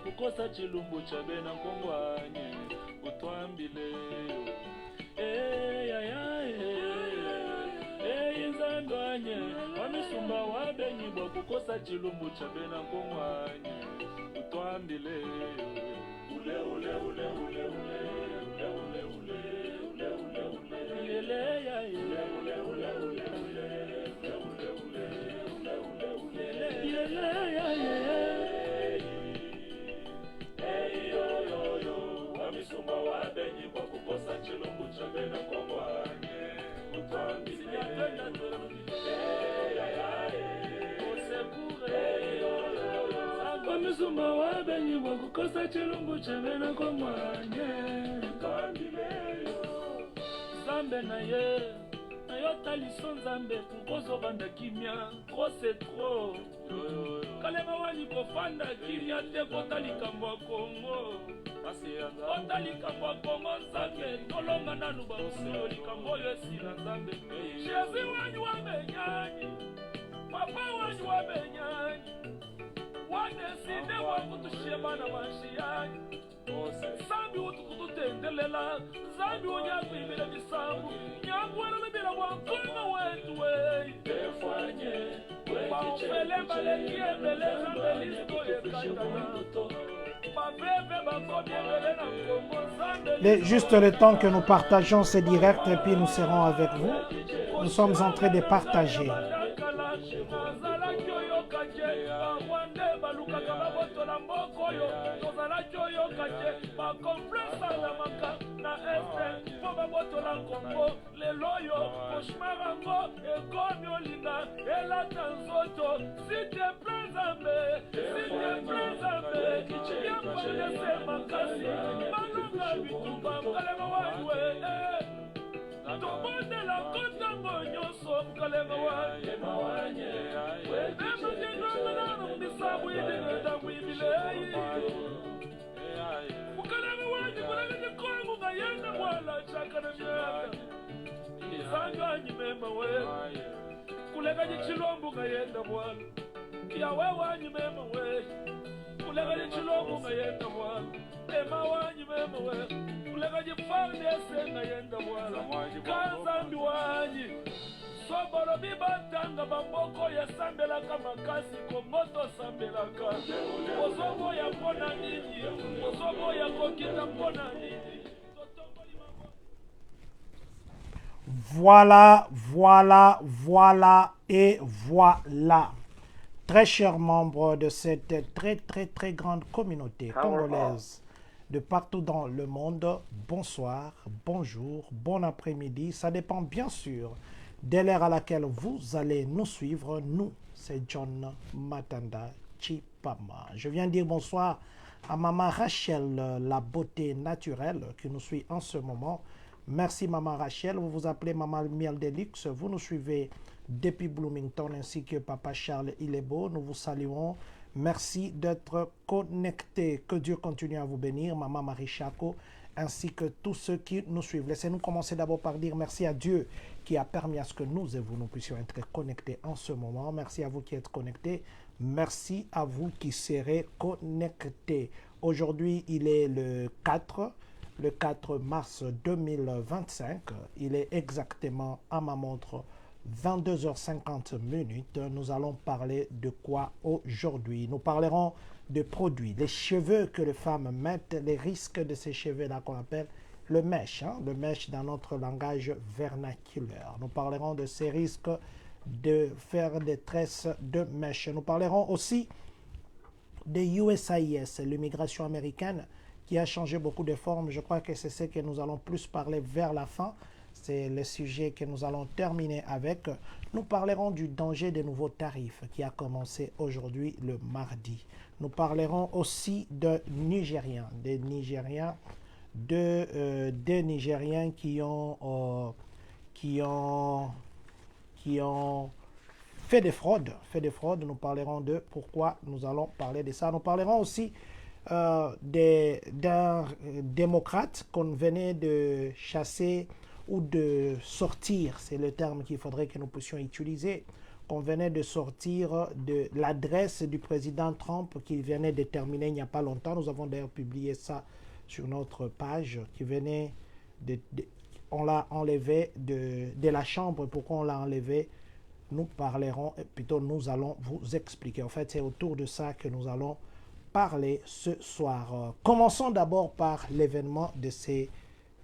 kukosa chilumbu cha bena kongwanye utwambile inzandwanye wamisumba wabenyibwa kukosa chilumbu cha bena kongwanye utwambile ule ule ule ule ule ule ule ule ule ule ule ya ule ule ule ule wamisumba wabenyibwa kukosa chilumbu cha bena kongwanye utwambile wamisumba wabenyibwa kukosa chilumbu cha bena kongwanye utwambile zambe na ye nayota liso nzambe kukozobanda kimia trop c'est trop kalema wani kofanda kimia te kota likambo ya Kongo kota likambo ya Kongo nzambe tolonga nanu bamuseo likambo oyo esila nzambe shezi wani wabenyanyi papa wani wabenyanyi wadeside wakutushema na mashiyanyi zambi utukututendelela zambi unyakwibile misambu nyakwela libila wankoma wetu wei efanye baufele balekiebeleza mbelisto yekatana babebe bakobiebele na Kongo. Juste le temps que nous partageons ces directs et puis nous serons avec vous. Nous sommes en train de partager. Tobonde la kota monyoso mkalema wanye wema jenona na mbisabu idene damu ibilei mkalema wanye kulele kongu ngayenda mwala chaka na myaka izanga nyimema we kulega jichilombu ngayenda mwala kiawe wanyi mema we kulega jichilombu ngayenda mwala ema wanyi mema we kulega jifalde senga yenda mwala kanzambi wanyi sobolo bibatanga bamboko ya sambela kama kasi komoto sambelaka ozobo ya mpona nini ozobo ya kokita mpona nini. Voilà, voilà, voilà et voilà. Très chers membres de cette très grande communauté congolaise de partout dans le monde, bonsoir, bonjour, bon après-midi. Ça dépend bien sûr de l'heure à laquelle vous allez nous suivre. Nous, c'est John Matanda Chipama. Je viens dire bonsoir à Maman Rachel, la beauté naturelle, qui nous suit en ce moment. Merci Maman Rachel, vous vous appelez Maman Miel Deluxe, vous nous suivez depuis Bloomington ainsi que Papa Charles Ilebo. Nous vous saluons. Merci d'être connectés. Que Dieu continue à vous bénir, Maman Marie Chako, ainsi que tous ceux qui nous suivent. Laissez-nous commencer d'abord par dire merci à Dieu qui a permis à ce que nous et vous, nous puissions être connectés en ce moment. Merci à vous qui êtes connectés. Merci à vous qui serez connectés. Aujourd'hui, il est le 4 mars 2025. Il est exactement à ma montre 22h50. Nous allons parler de quoi aujourd'hui? Nous parlerons de produits, les cheveux que les femmes mettent, les risques de ces cheveux-là qu'on appelle le mèche, le mèche dans notre langage vernaculaire. Nous parlerons de ces risques de faire des tresses de mèche. Nous parlerons aussi de USIS, l'immigration américaine, qui a changé beaucoup de formes. Je crois que c'est ce que nous allons plus parler vers la fin. C'est le sujet que nous allons terminer avec. Nous parlerons du danger des nouveaux tarifs qui a commencé aujourd'hui le mardi. Nous parlerons aussi de Nigériens, des Nigériens qui ont fait des fraudes. Nous parlerons de pourquoi nous allons parler de ça. Nous parlerons aussi d'un démocrate qu'on venait de chasser ou de sortir, c'est le terme qu'il faudrait que nous puissions utiliser, qu'on venait de sortir de l'adresse du président Trump qui venait de terminer il n'y a pas longtemps. Nous avons d'ailleurs publié ça sur notre page qui venait on l'a enlevé de la chambre. Pourquoi on l'a enlevé? Nous parlerons, plutôt nous allons vous expliquer. En fait, c'est autour de ça que nous allons parler ce soir. Commençons d'abord par l'événement de ces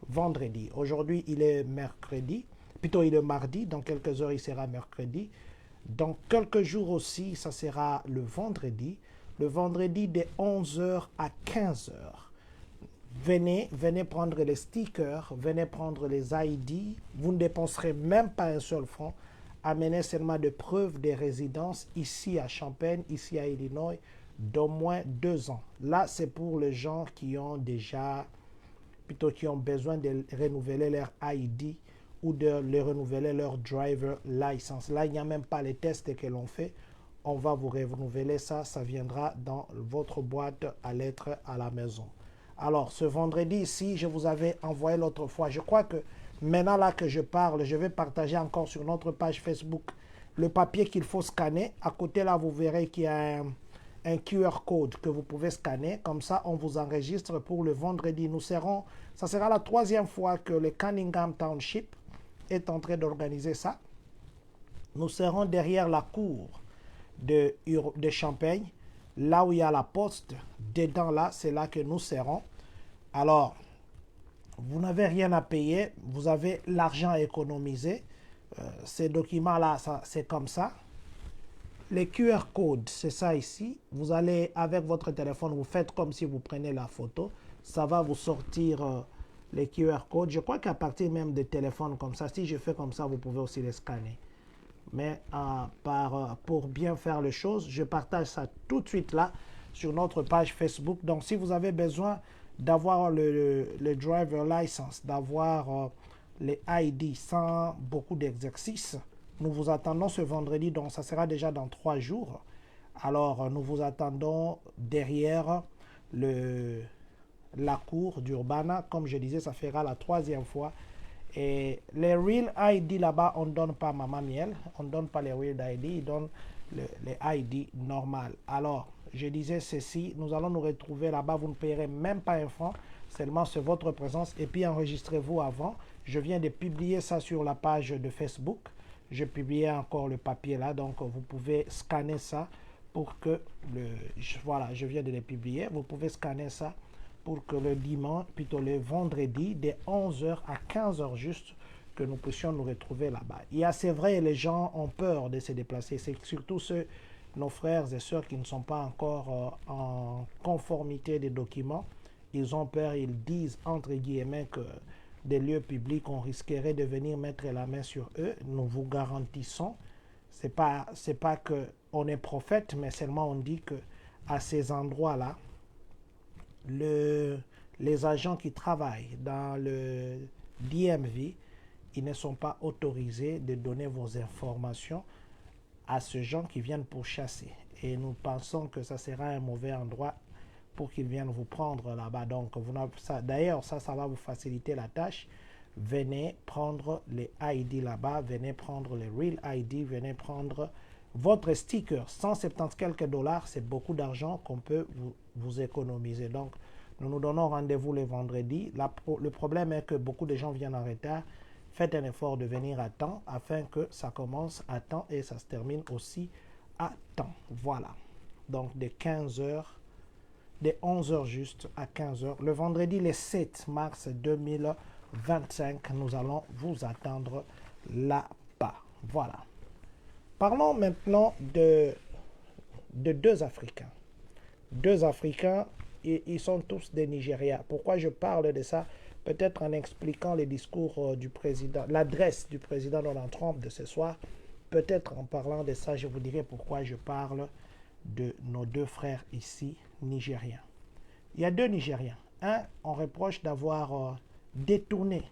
vendredis. Aujourd'hui, il est mercredi, plutôt il est mardi. Dans quelques heures, il sera mercredi. Dans quelques jours aussi, ça sera le vendredi. Le vendredi de 11h à 15h. Venez prendre les stickers, venez prendre les ID. Vous ne dépenserez même pas un seul franc. Amenez seulement des preuves de résidence ici à Champaign, ici à Illinois, d'au moins 2 ans. Là, c'est pour les gens qui ont déjà, plutôt qui ont besoin de renouveler leur ID ou de renouveler leur driver license. Là, il n'y a même pas les tests que l'on fait. On va vous renouveler ça. Ça viendra dans votre boîte à lettres à la maison. Alors, ce vendredi ici, je vous avais envoyé l'autre fois. Je crois que maintenant là que je parle, je vais partager encore sur notre page Facebook le papier qu'il faut scanner. À côté là, vous verrez qu'il y a un QR code que vous pouvez scanner. Comme ça, on vous enregistre pour le vendredi. Ça sera la 3e fois que le Cunningham Township est en train d'organiser ça. Nous serons derrière la cour de Champaign, là où il y a la poste. Dedans là, c'est là que nous serons. Alors, vous n'avez rien à payer, vous avez l'argent à économiser. Ces documents-là, c'est comme ça. Les QR codes, c'est ça ici. Vous allez, avec votre téléphone, vous faites comme si vous prenez la photo. Ça va vous sortir les QR codes. Je crois qu'à partir même des téléphones comme ça, si je fais comme ça, vous pouvez aussi les scanner. Mais pour bien faire les choses, je partage ça tout de suite là sur notre page Facebook. Donc, si vous avez besoin d'avoir le driver license, d'avoir les ID sans beaucoup d'exercices, nous vous attendons ce vendredi, donc ça sera déjà dans 3 jours. Alors, nous vous attendons derrière la cour d'Urbana. Comme je disais, ça fera la 3e fois. Et les Real ID là-bas, on ne donne pas Maman Miel, on ne donne pas les Real ID, ils donnent les ID normales. Alors, je disais ceci, nous allons nous retrouver là-bas, vous ne payerez même pas un franc, seulement c'est votre présence et puis enregistrez-vous avant. Je viens de publier ça sur la page de Facebook, je publiais encore le papier là, donc vous pouvez scanner ça pour que voilà, je viens de le publier, vous pouvez scanner ça pour que le dimanche, plutôt le vendredi, de 11h à 15h juste, que nous puissions nous retrouver là-bas. C'est vrai, les gens ont peur de se déplacer. C'est surtout nos frères et sœurs qui ne sont pas encore en conformité des documents. Ils ont peur, ils disent, entre guillemets, que des lieux publics, on risquerait de venir mettre la main sur eux. Nous vous garantissons, c'est pas qu'on est prophète, mais seulement on dit que à ces endroits-là, les agents qui travaillent dans le DMV, ils ne sont pas autorisés de donner vos informations à ces gens qui viennent pour chasser. Et nous pensons que ça sera un mauvais endroit pour qu'ils viennent vous prendre là-bas. Donc, d'ailleurs, ça va vous faciliter la tâche. Venez prendre les ID là-bas, venez prendre les Real ID, venez prendre votre sticker. 170 quelques dollars, c'est beaucoup d'argent qu'on peut vous économiser. Donc, nous nous donnons rendez-vous le vendredi. Le problème est que beaucoup de gens viennent en retard. Faites un effort de venir à temps afin que ça commence à temps et ça se termine aussi à temps. Voilà. Donc, de 15h, de 11h juste à 15h. Le vendredi, le 7 mars 2025, nous allons vous attendre là-bas. Voilà. Parlons maintenant de 2 Africains. 2 Africains, ils sont tous des Nigérias. Pourquoi je parle de ça? Peut-être en expliquant le discours du président, l'adresse du président Donald Trump de ce soir. Peut-être en parlant de ça, je vous dirai pourquoi je parle de nos 2 frères ici, Nigériens. Il y a 2 Nigériens. Un, on reproche d'avoir détourné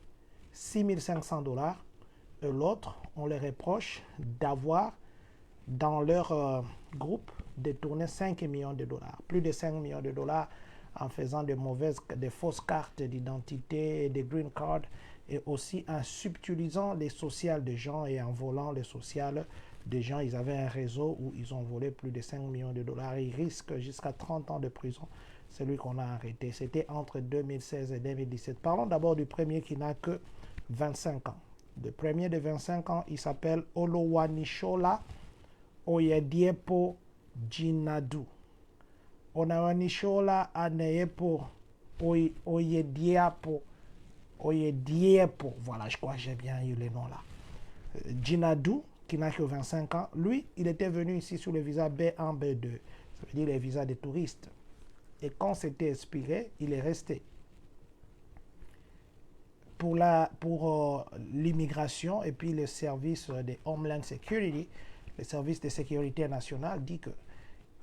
6 500 $. Et l'autre, on les reproche d'avoir, dans leur groupe, détourné 5 millions de dollars. Plus de 5 millions de dollars en faisant des fausses cartes d'identité, des green cards, et aussi en subtilisant les sociales des gens et en volant les sociales des gens. Ils avaient un réseau où ils ont volé plus de 5 millions de dollars. Ils risquent jusqu'à 30 ans de prison. C'est lui qu'on a arrêté. C'était entre 2016 et 2017. Parlons d'abord du premier qui n'a que 25 ans. Le premier de 25 ans, il s'appelle Olowanishola Oyediepo Jinadu. Olowanishola Aneyepo Oyediepo. Voilà, je crois que j'ai bien eu les noms là. Jinadu, qui n'a que 25 ans, lui, il était venu ici sous le visa B1, B2. Ça veut dire les visas des touristes. Et quand c'était expiré, il est resté. Pour l'immigration et puis le service de Homeland Security, le service de sécurité nationale dit que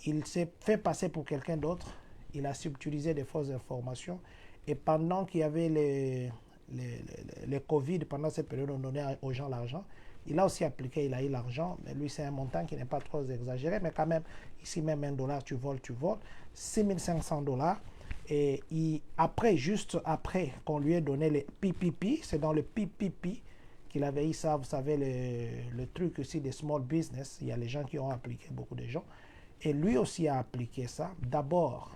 il s'est fait passer pour quelqu'un d'autre. Il a subtilisé des fausses informations. Et pendant qu'il y avait les Covid, pendant cette période, on donnait aux gens l'argent. Il a aussi appliqué, il a eu l'argent. Mais lui, c'est un montant qui n'est pas trop exagéré. Mais quand même, ici même $1, tu voles. 6500 $. Et juste après qu'on lui ait donné les PPP, c'est dans le PPP qu'il avait eu ça, vous savez, le truc aussi des small business. Il y a les gens qui ont appliqué, beaucoup de gens. Et lui aussi a appliqué ça. D'abord,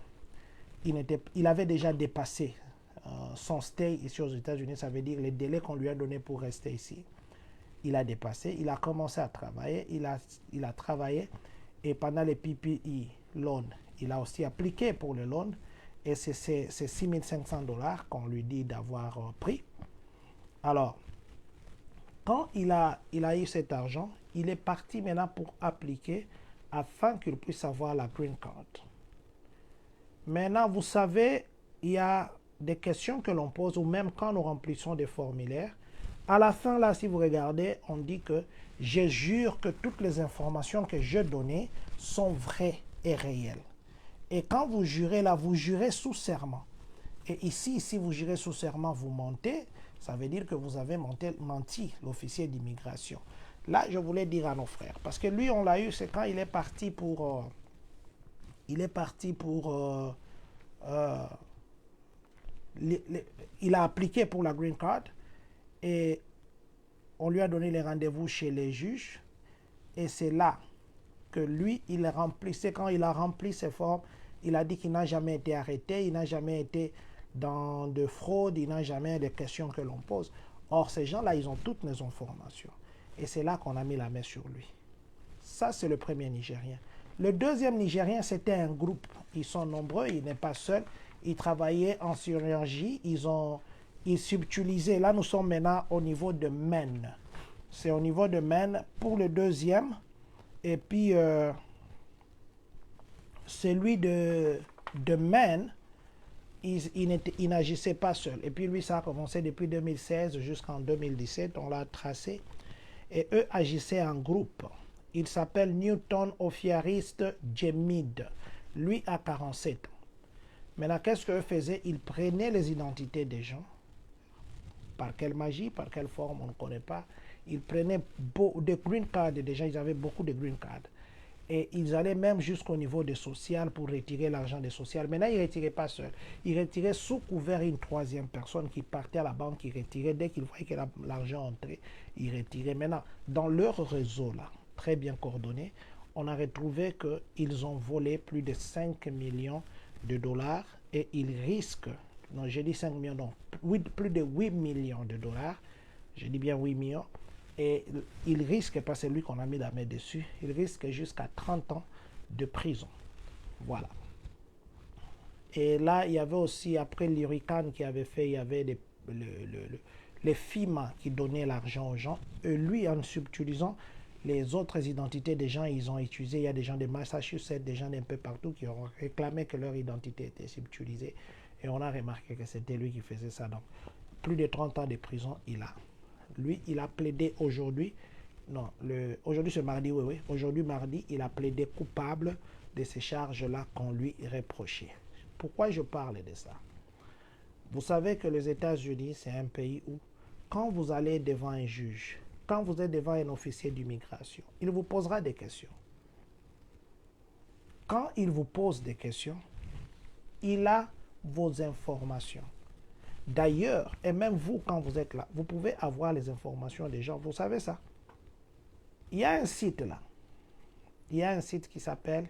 il avait déjà dépassé son stay ici aux États-Unis. Ça veut dire les délais qu'on lui a donnés pour rester ici. Il a dépassé. Il a commencé à travailler. Il a travaillé. Et pendant les PPE loan, il a aussi appliqué pour le loan. Et c'est 6500 $ qu'on lui dit d'avoir pris. Alors, quand il a eu cet argent, il est parti maintenant pour appliquer afin qu'il puisse avoir la green card. Maintenant, vous savez, il y a des questions que l'on pose, ou même quand nous remplissons des formulaires. À la fin, là, si vous regardez, on dit que je jure que toutes les informations que je donnais sont vraies et réelles. Et quand vous jurez là, vous jurez sous serment. Et ici, si vous jurez sous serment, vous mentez, ça veut dire que vous avez menti, l'officier d'immigration. Là, je voulais dire à nos frères, parce que lui, on l'a eu, c'est quand il est parti pour... il a appliqué pour la green card et on lui a donné les rendez-vous chez les juges. Et c'est là que lui, quand il a rempli ses formes, il a dit qu'il n'a jamais été arrêté, il n'a jamais été dans de fraude, il n'a jamais des questions que l'on pose. Or, ces gens-là, ils ont toutes les informations. Et c'est là qu'on a mis la main sur lui. Ça, c'est le premier Nigérien. Le deuxième Nigérien, c'était un groupe. Ils sont nombreux, il n'est pas seul. Ils travaillaient en synergie, ils subtilisaient. Là, nous sommes maintenant au niveau de Maine. C'est au niveau de Maine pour le deuxième. Et puis, celui de Maine, il n'agissait pas seul. Et puis lui, ça a commencé depuis 2016 jusqu'en 2017. On l'a tracé. Et eux agissaient en groupe. Il s'appelle Newton Ofiariste Djemid. Lui a 47 ans. Maintenant, qu'est-ce qu'eux faisaient? Ils prenaient les identités des gens. Par quelle magie, par quelle forme, on ne connaît pas. Ils prenaient des green cards des gens. Ils avaient beaucoup de green cards. Et ils allaient même jusqu'au niveau des sociales pour retirer l'argent des sociales. Maintenant, ils ne retiraient pas seuls. Ils retiraient sous couvert une troisième personne qui partait à la banque, qui retirait. Dès qu'ils voyaient que l'argent entrait, ils retiraient. Maintenant, dans leur réseau, là, très bien coordonné, on a retrouvé qu'ils ont volé plus de 5 millions de dollars et ils risquent, non, j'ai dit 5 millions, non, plus de 8 millions de dollars, je dis bien 8 millions, et il risque, parce que c'est lui qu'on a mis la main dessus, il risque jusqu'à 30 ans de prison. Voilà. Et là, il y avait aussi, après l'hurricane qui avait fait, il y avait les FEMA qui donnaient l'argent aux gens, et lui, en subtilisant les autres identités des gens, ils ont utilisé, il y a des gens de Massachusetts, des gens d'un peu partout qui ont réclamé que leur identité était subtilisée, et on a remarqué que c'était lui qui faisait ça. Donc, plus de 30 ans de prison, il a. Lui, il a plaidé aujourd'hui, non, aujourd'hui c'est mardi, oui, aujourd'hui mardi, il a plaidé coupable de ces charges-là qu'on lui reprochait. Pourquoi je parle de ça? Vous savez que les États-Unis, c'est un pays où, quand vous allez devant un juge, quand vous êtes devant un officier d'immigration, il vous posera des questions. Quand il vous pose des questions, il a vos informations. D'ailleurs, et même vous, quand vous êtes là, vous pouvez avoir les informations des gens. Vous savez ça? il y a un site là. Il y a un site qui s'appelle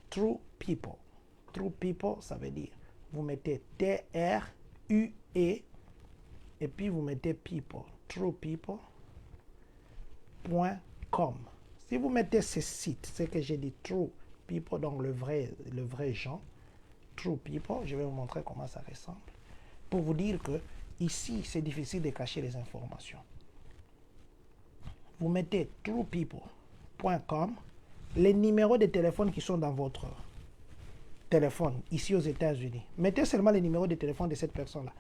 True People. True People, ça veut dire, vous mettez T-R-U-E et puis vous mettez people. truepeople.com. Si vous mettez ce site, c'est que j'ai dit True People, donc le vrai gens. True People, je vais vous montrer comment ça ressemble. Pour vous dire que ici, c'est difficile de cacher les informations. Vous mettez truepeople.com, les numéros de téléphone qui sont dans votre téléphone, ici aux États-Unis. Mettez seulement les numéros de téléphone de cette personne-là.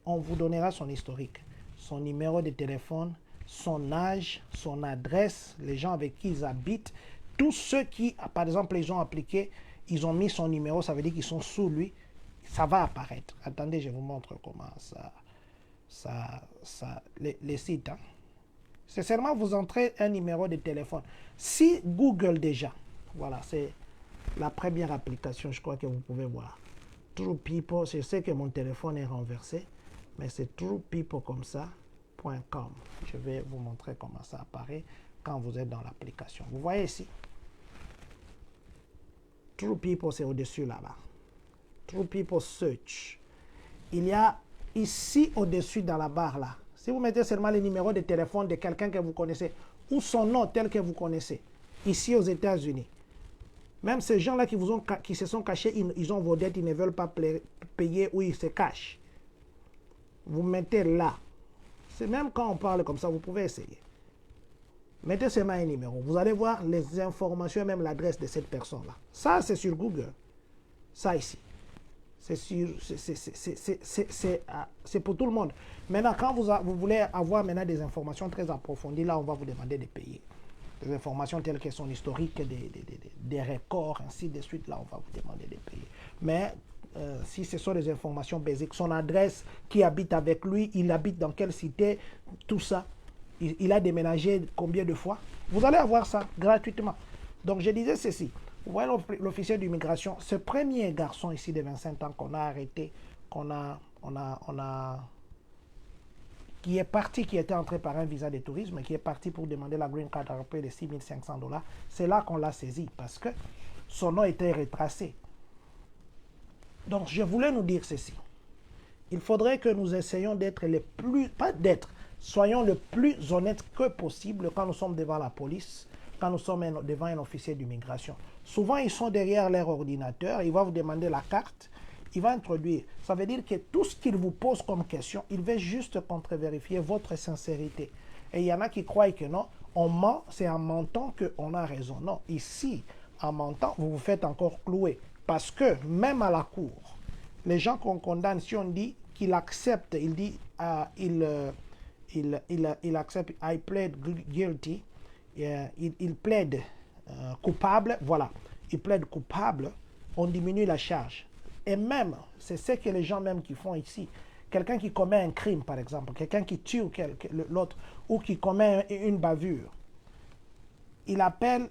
On vous donnera son historique, son numéro de téléphone, son âge, son adresse, les gens avec qui ils habitent. Tous ceux qui, par exemple, ils ont appliqué, ils ont mis son numéro, ça veut dire qu'ils sont sous lui. Ça va apparaître. Attendez, je vous montre comment les sites. Hein. C'est seulement vous entrez un numéro de téléphone. Si Google déjà, voilà, c'est la première application, je crois que vous pouvez voir. True People, je sais que mon téléphone est renversé, mais c'est truepeople comme ça, .com. Je vais vous montrer comment ça apparaît quand vous êtes dans l'application. Vous voyez ici, True People, c'est au-dessus là-bas. True People Search. Il y a ici au-dessus dans la barre là. Si vous mettez seulement le numéro de téléphone de quelqu'un que vous connaissez ou son nom tel que vous connaissez, ici aux États-Unis, même ces gens-là qui se sont cachés, ils ont vos dettes, ils ne veulent pas payer ou ils se cachent. Vous mettez là. C'est même quand on parle comme ça, vous pouvez essayer. Mettez seulement un numéro. Vous allez voir les informations et même l'adresse de cette personne-là. Ça, c'est sur Google. Ça ici. C'est pour tout le monde. Maintenant, quand vous voulez avoir maintenant des informations très approfondies, là, on va vous demander de payer. Des informations telles que son historique, des records, ainsi de suite, là, on va vous demander de payer. Mais si ce sont des informations basiques, son adresse, qui habite avec lui, il habite dans quelle cité, tout ça, il a déménagé combien de fois, vous allez avoir ça gratuitement. Donc, je disais ceci. Vous voyez l'officier d'immigration, ce premier garçon ici de 25 ans qu'on a arrêté, qui est parti, qui était entré par un visa de tourisme, qui est parti pour demander la green card à payer de $6,500, c'est là qu'on l'a saisi parce que son nom était retracé. Donc, je voulais nous dire ceci. Il faudrait que nous essayions d'être soyons le plus honnêtes que possible quand nous sommes devant la police, quand nous sommes devant un officier d'immigration. Souvent, ils sont derrière leur ordinateur, il va vous demander la carte, il va introduire. Ça veut dire que tout ce qu'il vous pose comme question, il veut juste contre-vérifier votre sincérité. Et il y en a qui croient que non, on ment, c'est en mentant qu'on a raison. Non, ici, en mentant, vous vous faites encore clouer. Parce que même à la cour, les gens qu'on condamne, si on dit qu'il accepte, il dit, il accepte, I plead guilty, il plaide coupable, voilà, il plaide coupable, on diminue la charge. Et même, c'est ce que les gens même qui font ici, quelqu'un qui commet un crime par exemple, quelqu'un qui tue l'autre ou qui commet une bavure, il appelle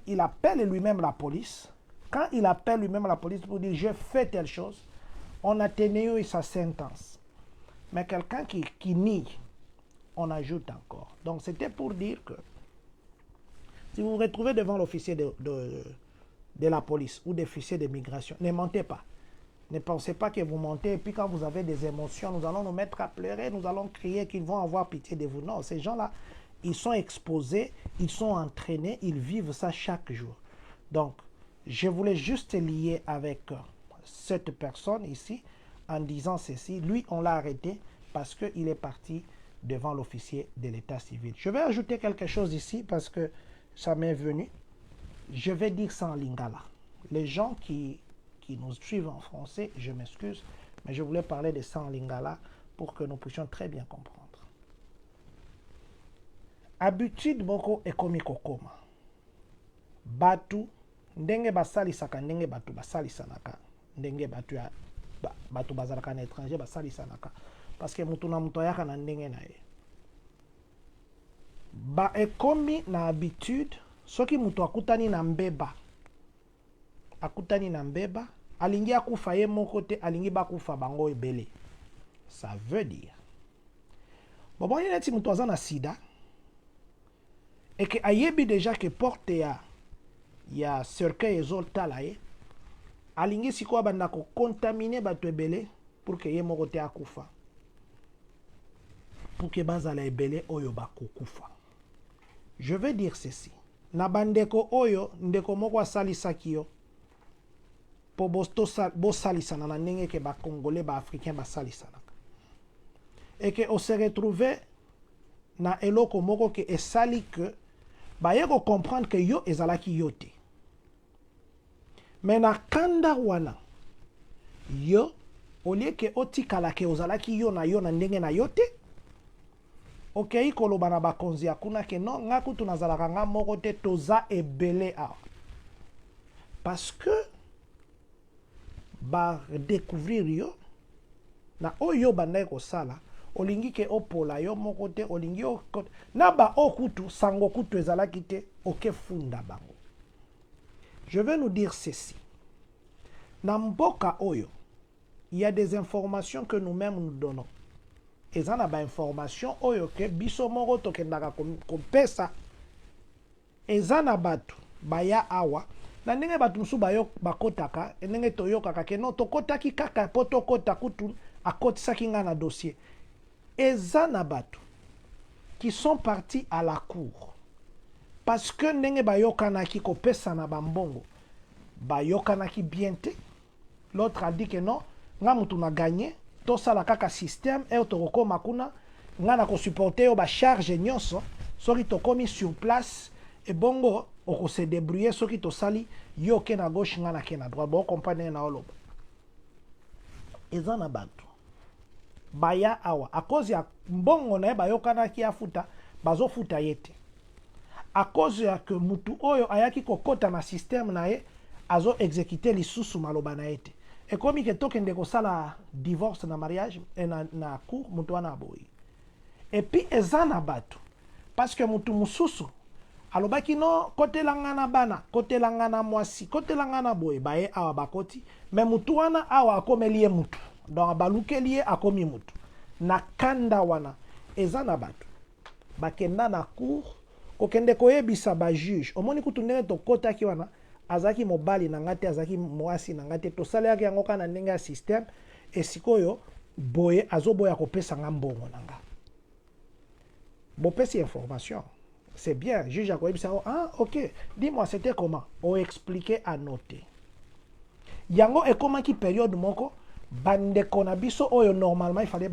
lui-même la police. Quand il appelle lui-même la police pour dire « je fais telle chose », on atténue sa sentence. Mais quelqu'un qui nie, on ajoute encore. Donc c'était pour dire que si vous vous retrouvez devant l'officier de la police ou d'officier d'immigration, ne mentez pas. Ne pensez pas que vous mentez et puis quand vous avez des émotions, nous allons nous mettre à pleurer, nous allons crier qu'ils vont avoir pitié de vous. Non, ces gens-là, ils sont exposés, ils sont entraînés, ils vivent ça chaque jour. Donc, je voulais juste lier avec cette personne ici en disant ceci. Lui, on l'a arrêté parce qu'il est parti devant l'officier de l'état civil. Je vais ajouter quelque chose ici parce que ça m'est venu. Je vais dire ça en lingala. Les gens qui nous suivent en français, je m'excuse, mais je voulais parler de ça en lingala pour que nous puissions très bien comprendre. Habitude moko ekomi kokoma. Batu ndenge basalisaka ndenge batu basalisanaka ndenge batu bazalaka na étranger basalisanaka parce que mutu na mutu ayaka na ndenge na ye ba ekomi na habitude soki mutu akutani na mbeba alingi akufa ye moko te alingi bakufa bango ebele. Ça veut dire boboni neti mutu aza na sida et que ayebi déjà que porte ya cercueil ezotala ye alingi sikoyo abanda kocontamine bato ebele pour que ye moko te akufa pour que bazala ebele oyo bakokufa. Je veux dire ceci, na bandeko oyo ndeko moko asalisaki yo po bosalisana na ndenge ke bakongolais baafricain basalisanaka et que on se retrouve na eloko moko ke esali ke baye ko comprendre que yo ezalaki yo te. Mais na kanda wana yo olie ke otikala ke ozalaki yo na ndenge na yo te, okei koloba na bakonzi ya kuna ke non nga kutu nazalaka nga moko te toza ebele awa. Parce que ba découvrir yo na oyo bandai kosala olingi ke opola yo moko te olingi na ba okutu sango kutu ezalaki te oke funda bango. Je veux nous dire ceci. Na mboka oyo, il y a des informations que nous-mêmes nous donnons. Et ça na ba information oyo ke biso moko tokendaka kopesa. Et ça na batu baya awa na ndenge batu musu bayo bakotaka ndenge toyokaka ke no tokotaki kaka po tokota kutu akotisaki nga na dossier. Et ça na batu qui sont partis à la cour parce que ndenge bayokanaki kopesa na bambongo bayokanaki bien te. L'autre a dit que non nga mutu na gagné to sala kaka système et tokoko makuna nga na ko supporter yo ba charge nyonso soki tokomi sur place et bongo oko se débrouiller soki to sali yo ke na gauche nga na ke na droite bo comprendre na oloba. Ezana batu baya awa a cause ya mbongo na bayokanaki afuta bazofuta yete a cause ya que mutu oyo ayaki kokota na système na ye azo exécuter lisusu maloba na yete et comme que tokende kosala divorce na mariage na cour mutu wana boyi et puis ezana batu parce que mutu mususu alobaki no kote langana bana kote langana mwasi kote langana boye baye awa bakoti mais mutu wana awa akomelie mutu donc balukeli ye akomi mutu na kanda wana ezana batu bakenda na cour kokende koyebisa ba juge omoni kutu ndenge tokotaki wana azaki mobali na ngate azaki mwasi na ngate tosalaki yango kana ndenge ya système esikoyo boye azoboya kopesa nga mbongo nanga bopesi information c'est bien juge akoyebisa ah ok dis-moi c'était comment o expliquer à noter yango ekomaki période moko bandeko na biso oyo normalement il fallait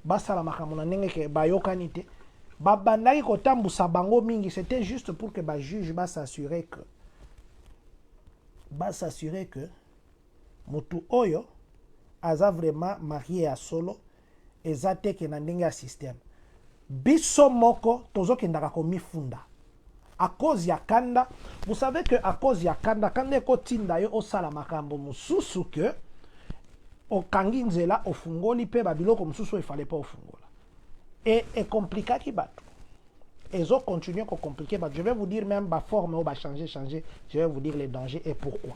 basala makambo na ndenge ke bayokani te babandaki kotambusa bango mingi c'était juste pour que ba juge s'assurer que mutu oyo aza vraiment marié à solo eza te ke na ndenge ya système biso moko tozokendaka komifunda à cause ya kanda. Vous savez que à cause ya kanda ekotinda yo osala makambo mususu que okangi nzela ofungoli pe babiloko mususu il fallait pas ofungola et compliqué bato ezo continuer ko compliquer bato. Je vais vous dire même ba forme ou ba changer je vais vous dire les dangers et pourquoi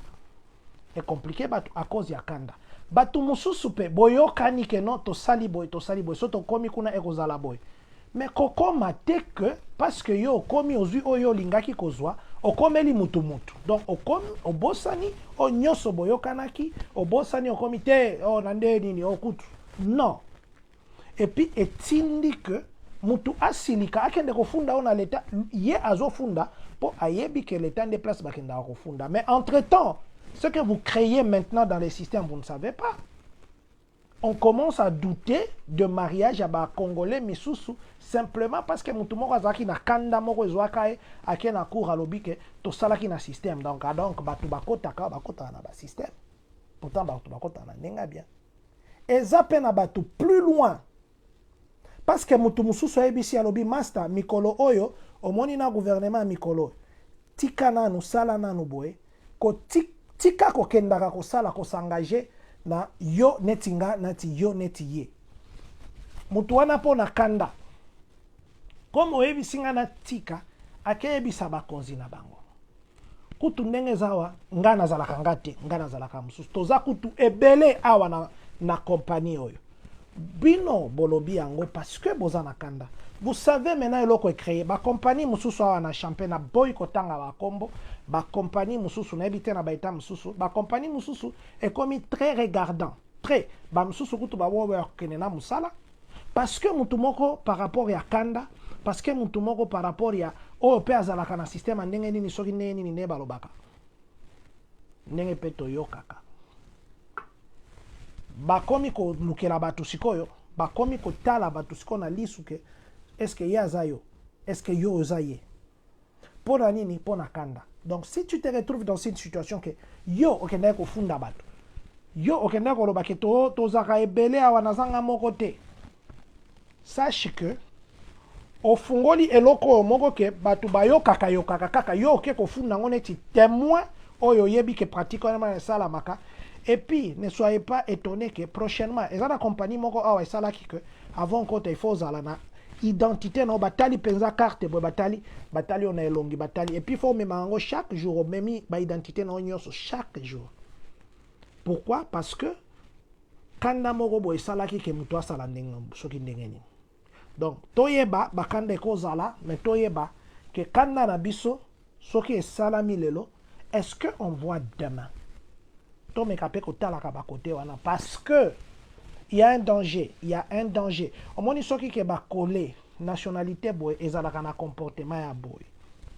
et compliqué bato à cause ya kanda bato mususu pe boyokani ke non tosali boy so tokomi kuna ekozala boy mais kokoma te que parce que yo okomi ozwi oyo lingaki kozwa okomeli mutu donc okomi obosani o nyoso boyokanaki obosani okomi te o nande nini okutu non et puis etindi que mutu asilika akende kofunda ona leta ye azofunda po ayebi que l'état de place bakenda kofunda. Mais entre temps ce que vous créez maintenant dans les systèmes vous ne savez pas. On commence à douter de mariage à ba Congolais misusu simplement parce que mutu moko azaki na kanda moko ezwaka ake na cour alobi ke to salaki na système donc batu bakota na ba système pourtant batu bakota na nenga bien ezape na batu plus loin parce que mutu mususu ebisi alobi master mikolo oyo omoni na gouvernement mikolo tika nanu sala nanu boye ko tika ko kendaka ko sala ko s'engager na yo netinga nati yo neti ye mutu wana po na kanda comme oyebisi nga na tika akeyebisa bakonzi na bango kutu ndenge zawa nga nazalaka nga te nga nazalaka mususu toza kutu ebele awa na kompani oyo Bino bolobi yango parce que bozana kanda. Vous savez maintenant eloko est créé. Ba compagnie mususu wana champion na boycotanga ba kombo. Ba compagnie mususu na ebite na baita mususu. Ba compagnie mususu est comme très regardant. Très. Ba mususu kutu ba wowe kenena musala. Parce que mutu moko par rapport ya kanda. Parce que mutu moko par rapport ya o pe azalaka na système ndenge nini soki ndenge nini ne balobaka. Ndenge pe toyokaka. Bakomi ko lukela batu sikoyo, bakomi ko tala batu sikoyo na lisuke, est-ce que yazayo, est-ce que yo ozaye. Pona nini, pona kanda. Donc si tu te retrouves dans cette situation que yo okende ko funda batu, yo okende ko loba ke to zaka ebele awanazanga moko te. Sache que au fungoli eloko moko ke batu bayo kaka yo ke ko funda ngone ti témoin oyo yebi ke pratique na sala maka. Et puis, ne soyez pas étonnés que prochainement, et ça la compagnie moko awa ça là que avant qu'on te faut zalana identité no batali penza carte bo batali on a longi batali et puis faut même en chaque jour même ba identité no nyoso chaque jour. Pourquoi? Parce que kanda moko bo ça là que muto sala ndenge soki ndenge ni. Donc toyeba bakande ko zala mais toyeba que kanda na biso soki salami lelo est-ce que on voit demain? Parce que il y a un danger, il y a un danger. Au moins ils sont qui ba collé nationalité boy ezalaka na comportement ya boy.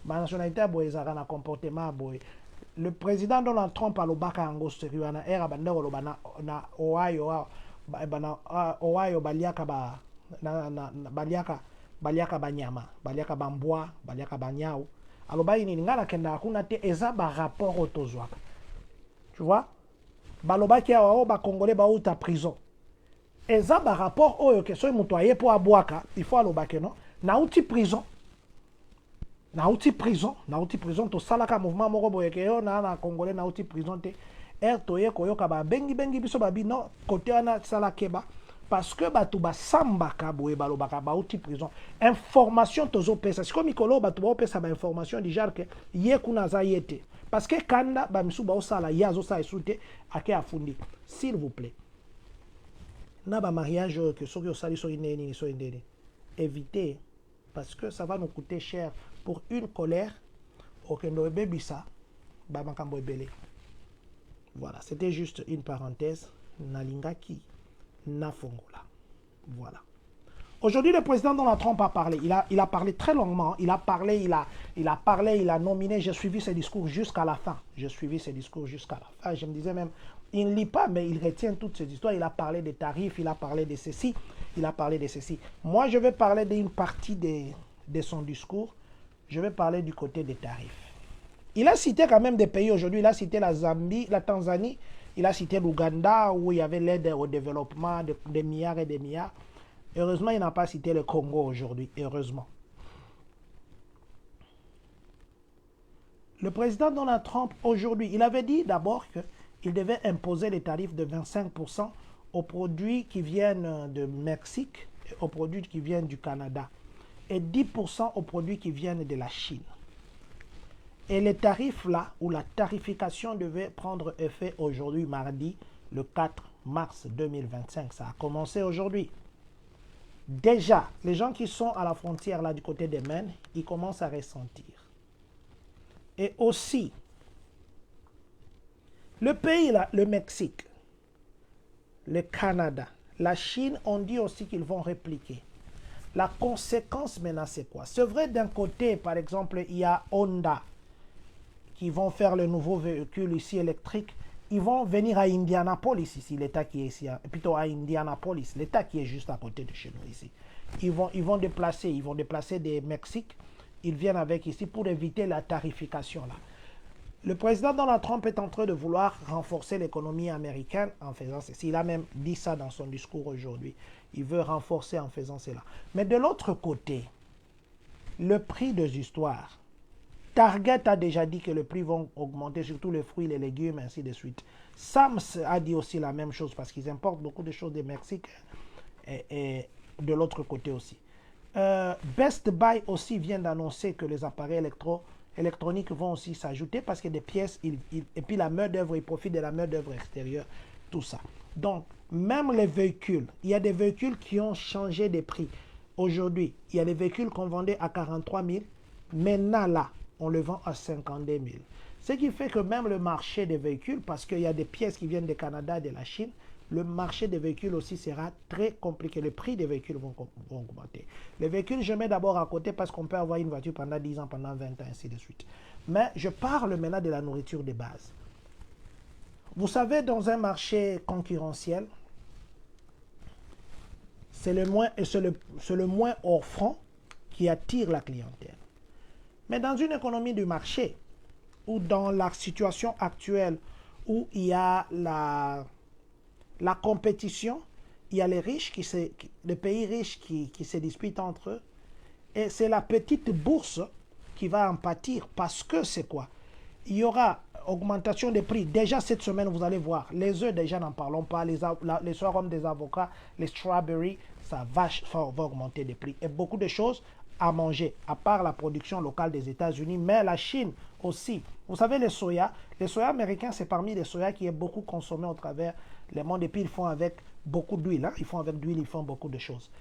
Ba nationalité boy ezalaka na comportement boy. Le président Donald Trump a lobaka yango sérieux na era bandero lobana na Ohio bana Ohio baliaka ba na baliaka banyama, baliaka bambwa, baliaka banyao. Aloba ini ngala kenda kuna te eza ba rapport otozwaka. Tu vois? Baloba ki awa ba congolais ba outa prison. Eza ba rapport oyo ke so mutoye po abwaka, il faut aloba ke non. Na outi prison. Na outi prison to salaka mouvement moko boye ke yo na congolais na outi prison te. Toye koyoka ba bengi biso ba bino côté wana sala keba parce que batu ba sambaka boye balobaka ba outi prison. Information tozo pesa. C'est comme ikolo batu ba pesa ba information du genre que ye kuna za yete. Parce que kanda ba misu ba osala yazo sa esute ake afundi. S'il vous plaît. Na ba mariage que soki osali so ineni so indeni. Évitez parce que ça va nous coûter cher pour une colère okendo ebebisa ba makambo ebele. Voilà, c'était juste une parenthèse. Nalingaki nafongola. Voilà. Aujourd'hui, le président Donald Trump a parlé. Il a parlé très longuement. Il a parlé, il a nominé. J'ai suivi ses discours jusqu'à la fin. Je me disais même, il ne lit pas, mais il retient toutes ces histoires. Il a parlé des tarifs, il a parlé de ceci, il a parlé de ceci. Moi, je vais parler d'une partie de son discours. Je vais parler du côté des tarifs. Il a cité quand même des pays aujourd'hui. Il a cité la Zambie, la Tanzanie. Il a cité l'Ouganda où il y avait l'aide au développement de milliards et des milliards. Heureusement, il n'a pas cité le Congo aujourd'hui. Heureusement. Le président Donald Trump, aujourd'hui, il avait dit d'abord qu'il devait imposer les tarifs de 25% aux produits qui viennent de Mexique, aux produits qui viennent du Canada, et 10% aux produits qui viennent de la Chine. Et les tarifs là, ou la tarification devait prendre effet aujourd'hui, mardi, le 4 mars 2025. Ça a commencé aujourd'hui. Déjà, les gens qui sont à la frontière là du côté des Maine, ils commencent à ressentir. Et aussi, le pays là, le Mexique, le Canada, la Chine, on dit aussi qu'ils vont répliquer. La conséquence maintenant, c'est quoi? C'est vrai, d'un côté, par exemple, il y a Honda qui vont faire le nouveau véhicule ici électrique. Ils vont venir à Indianapolis ici, l'État qui est ici, plutôt à Indianapolis, l'État qui est juste à côté de chez nous ici. Ils vont déplacer des Mexiques, ils viennent avec ici pour éviter la tarification là. Le président Donald Trump est en train de vouloir renforcer l'économie américaine en faisant ceci. Il a même dit ça dans son discours aujourd'hui. Il veut renforcer en faisant cela. Mais de l'autre côté, le prix des histoires. Target a déjà dit que les prix vont augmenter, surtout les fruits, les légumes, ainsi de suite. Sam's a dit aussi la même chose parce qu'ils importent beaucoup de choses du Mexique et de l'autre côté aussi. Best Buy aussi vient d'annoncer que les appareils électroniques vont aussi s'ajouter parce que des pièces, et puis la main-d'œuvre, ils profitent de la main-d'œuvre extérieure, tout ça. Donc, Même les véhicules, il y a des véhicules qui ont changé de prix. Aujourd'hui, il y a des véhicules qu'on vendait à 43 000. Maintenant, là, on le vend à 52 000. Ce qui fait que même le marché des véhicules, parce qu'il y a des pièces qui viennent du Canada, de la Chine, le marché des véhicules aussi sera très compliqué. Les prix des véhicules vont augmenter. Les véhicules, je mets d'abord à côté parce qu'on peut avoir une voiture pendant 10 ans, pendant 20 ans, ainsi de suite. Mais je parle maintenant de la nourriture de base. Vous savez, dans un marché concurrentiel, c'est le moins offrant qui attire la clientèle. Mais dans une économie du marché, ou dans la situation actuelle où il y a la compétition, il y a les riches, les pays riches qui se disputent entre eux, et c'est la petite bourse qui va en pâtir parce que c'est quoi? Il y aura augmentation des prix. Déjà cette semaine, vous allez voir, les œufs, déjà n'en parlons pas, les surhommes des avocats, les strawberries, ça va augmenter des prix. Et beaucoup de choses à manger, à part la production locale des États-Unis, mais la Chine aussi. Vous savez, les soya américains, c'est parmi les soya qui est beaucoup consommé au travers le monde. Et puis, ils font avec beaucoup d'huile. Hein? Ils font avec d'huile, ils font beaucoup de choses.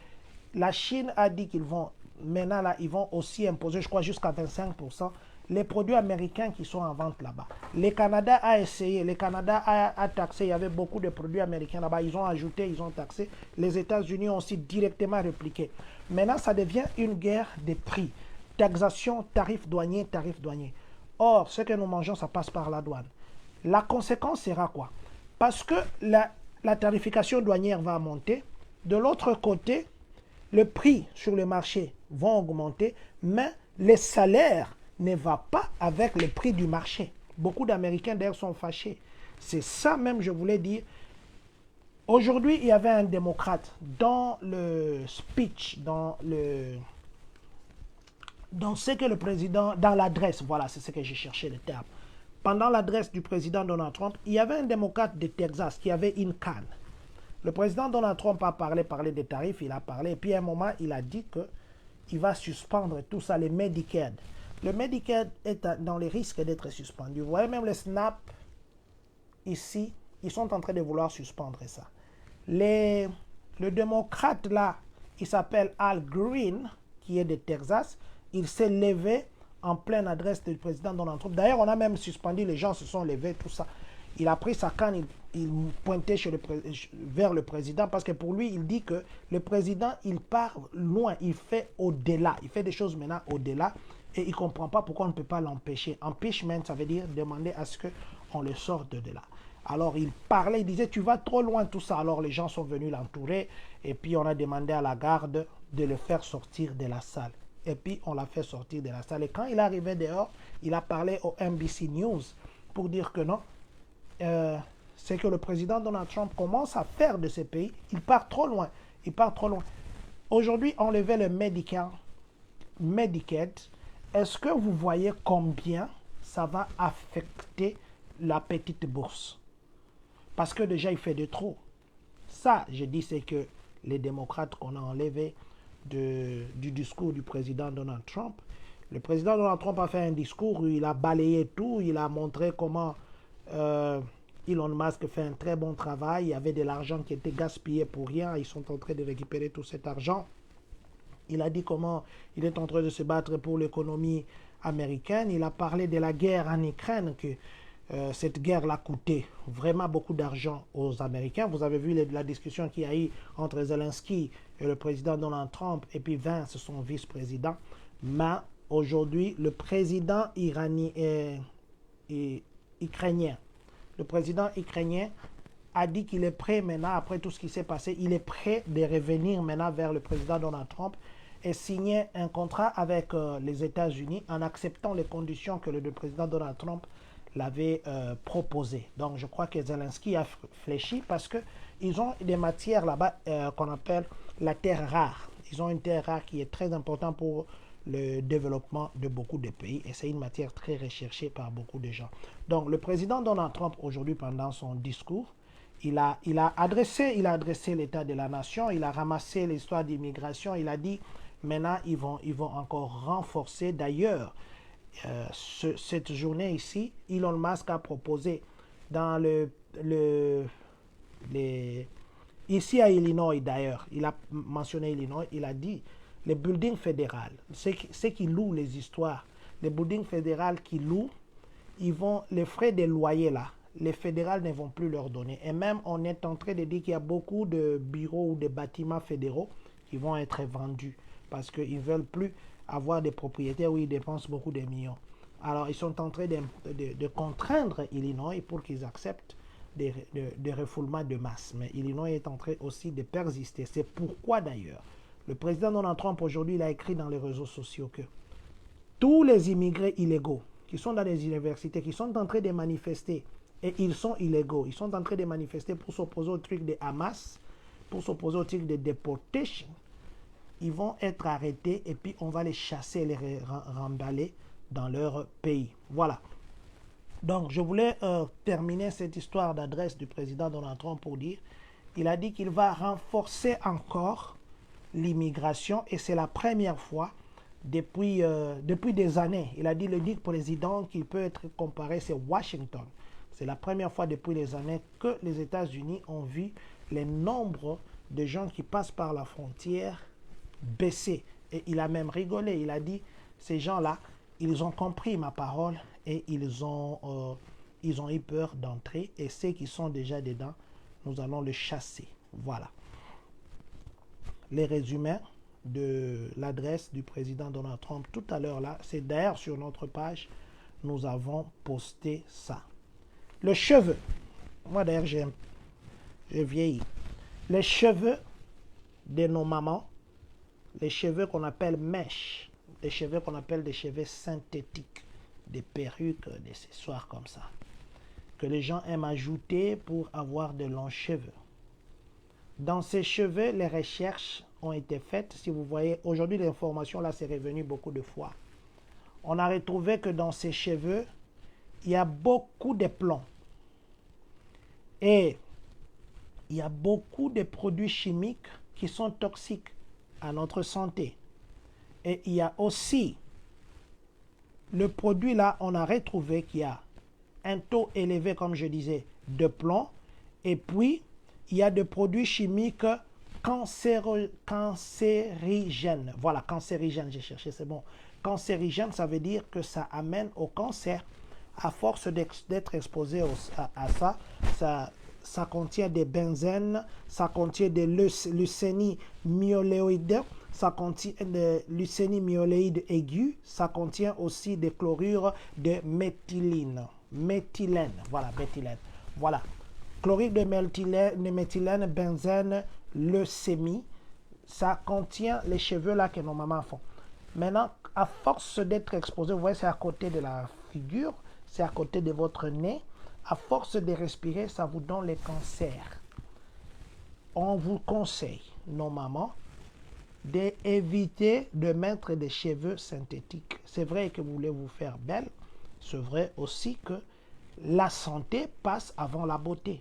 La Chine a dit qu'ils vont, maintenant, là, ils vont aussi imposer, je crois, jusqu'à 25% les produits américains qui sont en vente là-bas. Le Canada a essayé, le Canada a taxé, il y avait beaucoup de produits américains là-bas, ils ont ajouté, ils ont taxé. Les États-Unis ont aussi directement répliqué. Maintenant, ça devient une guerre des prix. Taxation, tarif douanier, tarif douanier. Or, ce que nous mangeons, ça passe par la douane. La conséquence sera quoi? Parce que la tarification douanière va monter. De l'autre côté, le prix sur le marché va augmenter, mais les salaires ne vont pas avec le prix du marché. Beaucoup d'Américains d'ailleurs sont fâchés. C'est ça même, je voulais dire. Aujourd'hui, il y avait un démocrate dans le speech, dans ce que le président, dans l'adresse, voilà, c'est ce que j'ai cherché le terme. Pendant l'adresse du président Donald Trump, il y avait un démocrate de Texas qui avait une canne. Le président Donald Trump a parlé des tarifs, il a parlé, et puis à un moment, il a dit qu'il va suspendre tout ça, les Medicaid. Le Medicaid est dans les risques d'être suspendu. Vous voyez même les SNAP, ici, ils sont en train de vouloir suspendre ça. Le démocrate là, il s'appelle Al Green, qui est de Texas, il s'est levé en pleine adresse du président Donald Trump. D'ailleurs, on a même suspendu, les gens se sont levés, tout ça. Il a pris sa canne, il pointait vers le président parce que pour lui, il dit que le président, il part loin, il fait au-delà, il fait des choses maintenant au-delà et il ne comprend pas pourquoi on ne peut pas l'empêcher. Impeachment, ça veut dire demander à ce qu'on le sorte de là. Alors il parlait, il disait tu vas trop loin tout ça. Alors les gens sont venus l'entourer et puis on a demandé à la garde de le faire sortir de la salle. Et puis on l'a fait sortir de la salle. Et quand il est arrivé dehors, il a parlé au NBC News pour dire que non, c'est que le président Donald Trump commence à faire de ces pays. Il part trop loin. Il part trop loin. Aujourd'hui, enlever le Medicaid. Est-ce que vous voyez combien ça va affecter la petite bourse? Parce que déjà, il fait de trop. Ça, je dis, c'est que les démocrates qu'on a enlevés du discours du président Donald Trump. Le président Donald Trump a fait un discours où il a balayé tout. Il a montré comment Elon Musk fait un très bon travail. Il y avait de l'argent qui était gaspillé pour rien. Ils sont en train de récupérer tout cet argent. Il a dit comment il est en train de se battre pour l'économie américaine. Il a parlé de la guerre en Ukraine, que cette guerre l'a coûté vraiment beaucoup d'argent aux Américains. Vous avez vu la discussion qu'il y a eu entre Zelensky et le président Donald Trump, et puis Vance, son vice-président. Mais aujourd'hui, le président ukrainien, a dit qu'il est prêt maintenant, après tout ce qui s'est passé, il est prêt de revenir maintenant vers le président Donald Trump et signer un contrat avec les États-Unis en acceptant les conditions que le président Donald Trump l'avait proposé. Donc je crois que Zelensky a fléchi parce qu'ils ont des matières là-bas qu'on appelle la terre rare. Ils ont une terre rare qui est très importante pour le développement de beaucoup de pays et c'est une matière très recherchée par beaucoup de gens. Donc le président Donald Trump aujourd'hui pendant son discours, il a adressé l'état de la nation, il a ramassé l'histoire d'immigration, il a dit maintenant ils vont encore renforcer. D'ailleurs, cette journée ici, Elon Musk a proposé dans Ici à Illinois, d'ailleurs, il a mentionné Illinois, il a dit les buildings fédérales, ceux qui louent les histoires, les buildings fédérales qui louent, les frais des loyers là, les fédérales ne vont plus leur donner. Et même, on est en train de dire qu'il y a beaucoup de bureaux ou de bâtiments fédéraux qui vont être vendus parce qu'ils ne veulent plus avoir des propriétaires où ils dépensent beaucoup de millions. Alors, ils sont en train de contraindre Illinois pour qu'ils acceptent des refoulements de masse. Mais Illinois est en train aussi de persister. C'est pourquoi, d'ailleurs, le président Donald Trump, aujourd'hui, il a écrit dans les réseaux sociaux que tous les immigrés illégaux qui sont dans les universités, qui sont en train de manifester, et ils sont illégaux, ils sont en train de manifester pour s'opposer au truc de Hamas, pour s'opposer au truc de deportation, ils vont être arrêtés et puis on va les chasser et les remballer dans leur pays. Voilà. Donc, je voulais terminer cette histoire d'adresse du président Donald Trump pour dire, il a dit qu'il va renforcer encore l'immigration et c'est la première fois depuis des années. Il a dit l'unique président qui peut être comparé, c'est Washington. C'est la première fois depuis des années que les États-Unis ont vu les nombres de gens qui passent par la frontière baisser. Et il a même rigolé. Il a dit, ces gens-là, ils ont compris ma parole et ils ont eu peur d'entrer. Et ceux qui sont déjà dedans, nous allons les chasser. Voilà. Les résumés de l'adresse du président Donald Trump tout à l'heure là, c'est d'ailleurs sur notre page, nous avons posté ça. Le cheveu, moi d'ailleurs j'ai vieilli. Les cheveux de nos mamans, les cheveux qu'on appelle mèches, les cheveux qu'on appelle des cheveux synthétiques, des perruques, des accessoires comme ça, que les gens aiment ajouter pour avoir de longs cheveux. Dans ces cheveux, les recherches ont été faites. Si vous voyez, aujourd'hui, l'information là, c'est revenu beaucoup de fois. On a retrouvé que dans ces cheveux, il y a beaucoup de plomb. Et il y a beaucoup de produits chimiques qui sont toxiques à notre santé. Et il y a aussi le produit là, on a retrouvé qu'il y a un taux élevé, comme je disais, de plomb. Et puis, il y a des produits chimiques cancérigènes. Voilà, cancérigènes, j'ai cherché, c'est bon. Cancérigène, ça veut dire que ça amène au cancer. À force d'être exposé à ça, ça contient des benzènes, ça contient des leucémies myéloïdes, ça contient de leucémies myéloïdes aiguës, ça contient aussi des chlorures de méthylène. Voilà, méthylène. Voilà. Chlorure de méthylène, benzène, leucémie, ça contient les cheveux là que nos mamans font. Maintenant, à force d'être exposé, vous voyez, c'est à côté de la figure, c'est à côté de votre nez. À force de respirer, ça vous donne les cancers. On vous conseille, nos mamans, d'éviter de mettre des cheveux synthétiques. C'est vrai que vous voulez vous faire belle. C'est vrai aussi que la santé passe avant la beauté.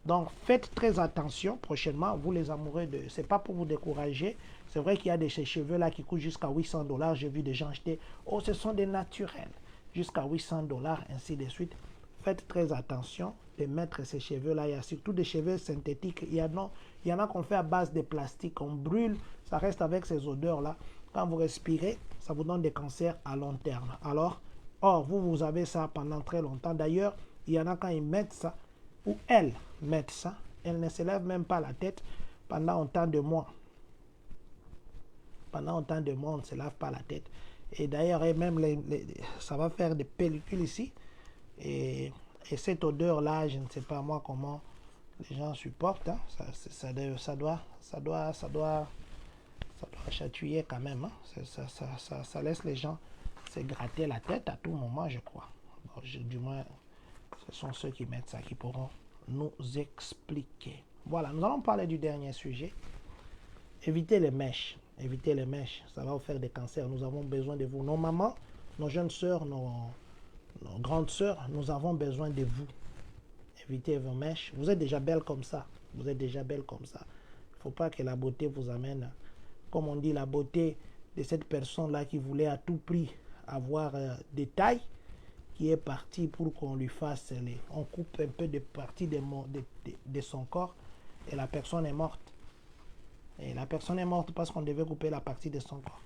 Donc, faites très attention prochainement, vous les amoureux de... C'est pas pour vous décourager. C'est vrai qu'il y a de ces cheveux-là qui coûtent jusqu'à 800 $. J'ai vu des gens acheter. Oh, ce sont des naturels. Jusqu'à 800 $, ainsi de suite. Faites très attention de mettre ces cheveux-là. Il y a surtout des cheveux synthétiques. Il y en a qu'on fait à base de plastique. On brûle, ça reste avec ces odeurs-là. Quand vous respirez, ça vous donne des cancers à long terme. Alors, vous avez ça pendant très longtemps. D'ailleurs, il y en a quand ils mettent ça, ou elles mettent ça, elles ne se lèvent même pas la tête pendant autant de mois. Pendant autant de mois, on ne se lave pas la tête. Et d'ailleurs, même ça va faire des pellicules ici. Et cette odeur-là, je ne sais pas moi comment les gens supportent. Hein. Ça doit chatouiller quand même. Hein. Ça laisse les gens se gratter la tête à tout moment, je crois. Bon, du moins, ce sont ceux qui mettent ça qui pourront nous expliquer. Voilà, nous allons parler du dernier sujet. Évitez les mèches. Évitez les mèches. Ça va vous faire des cancers. Nous avons besoin de vous. Nos mamans, nos jeunes sœurs, nos grandes sœurs, nous avons besoin de vous. Évitez vos mèches. Vous êtes déjà belle comme ça. Vous êtes déjà belle comme ça. Il ne faut pas que la beauté vous amène, comme on dit, la beauté de cette personne-là qui voulait à tout prix avoir des tailles, qui est parti pour qu'on lui fasse on coupe un peu de partie de son corps et la personne est morte. Et la personne est morte parce qu'on devait couper la partie de son corps.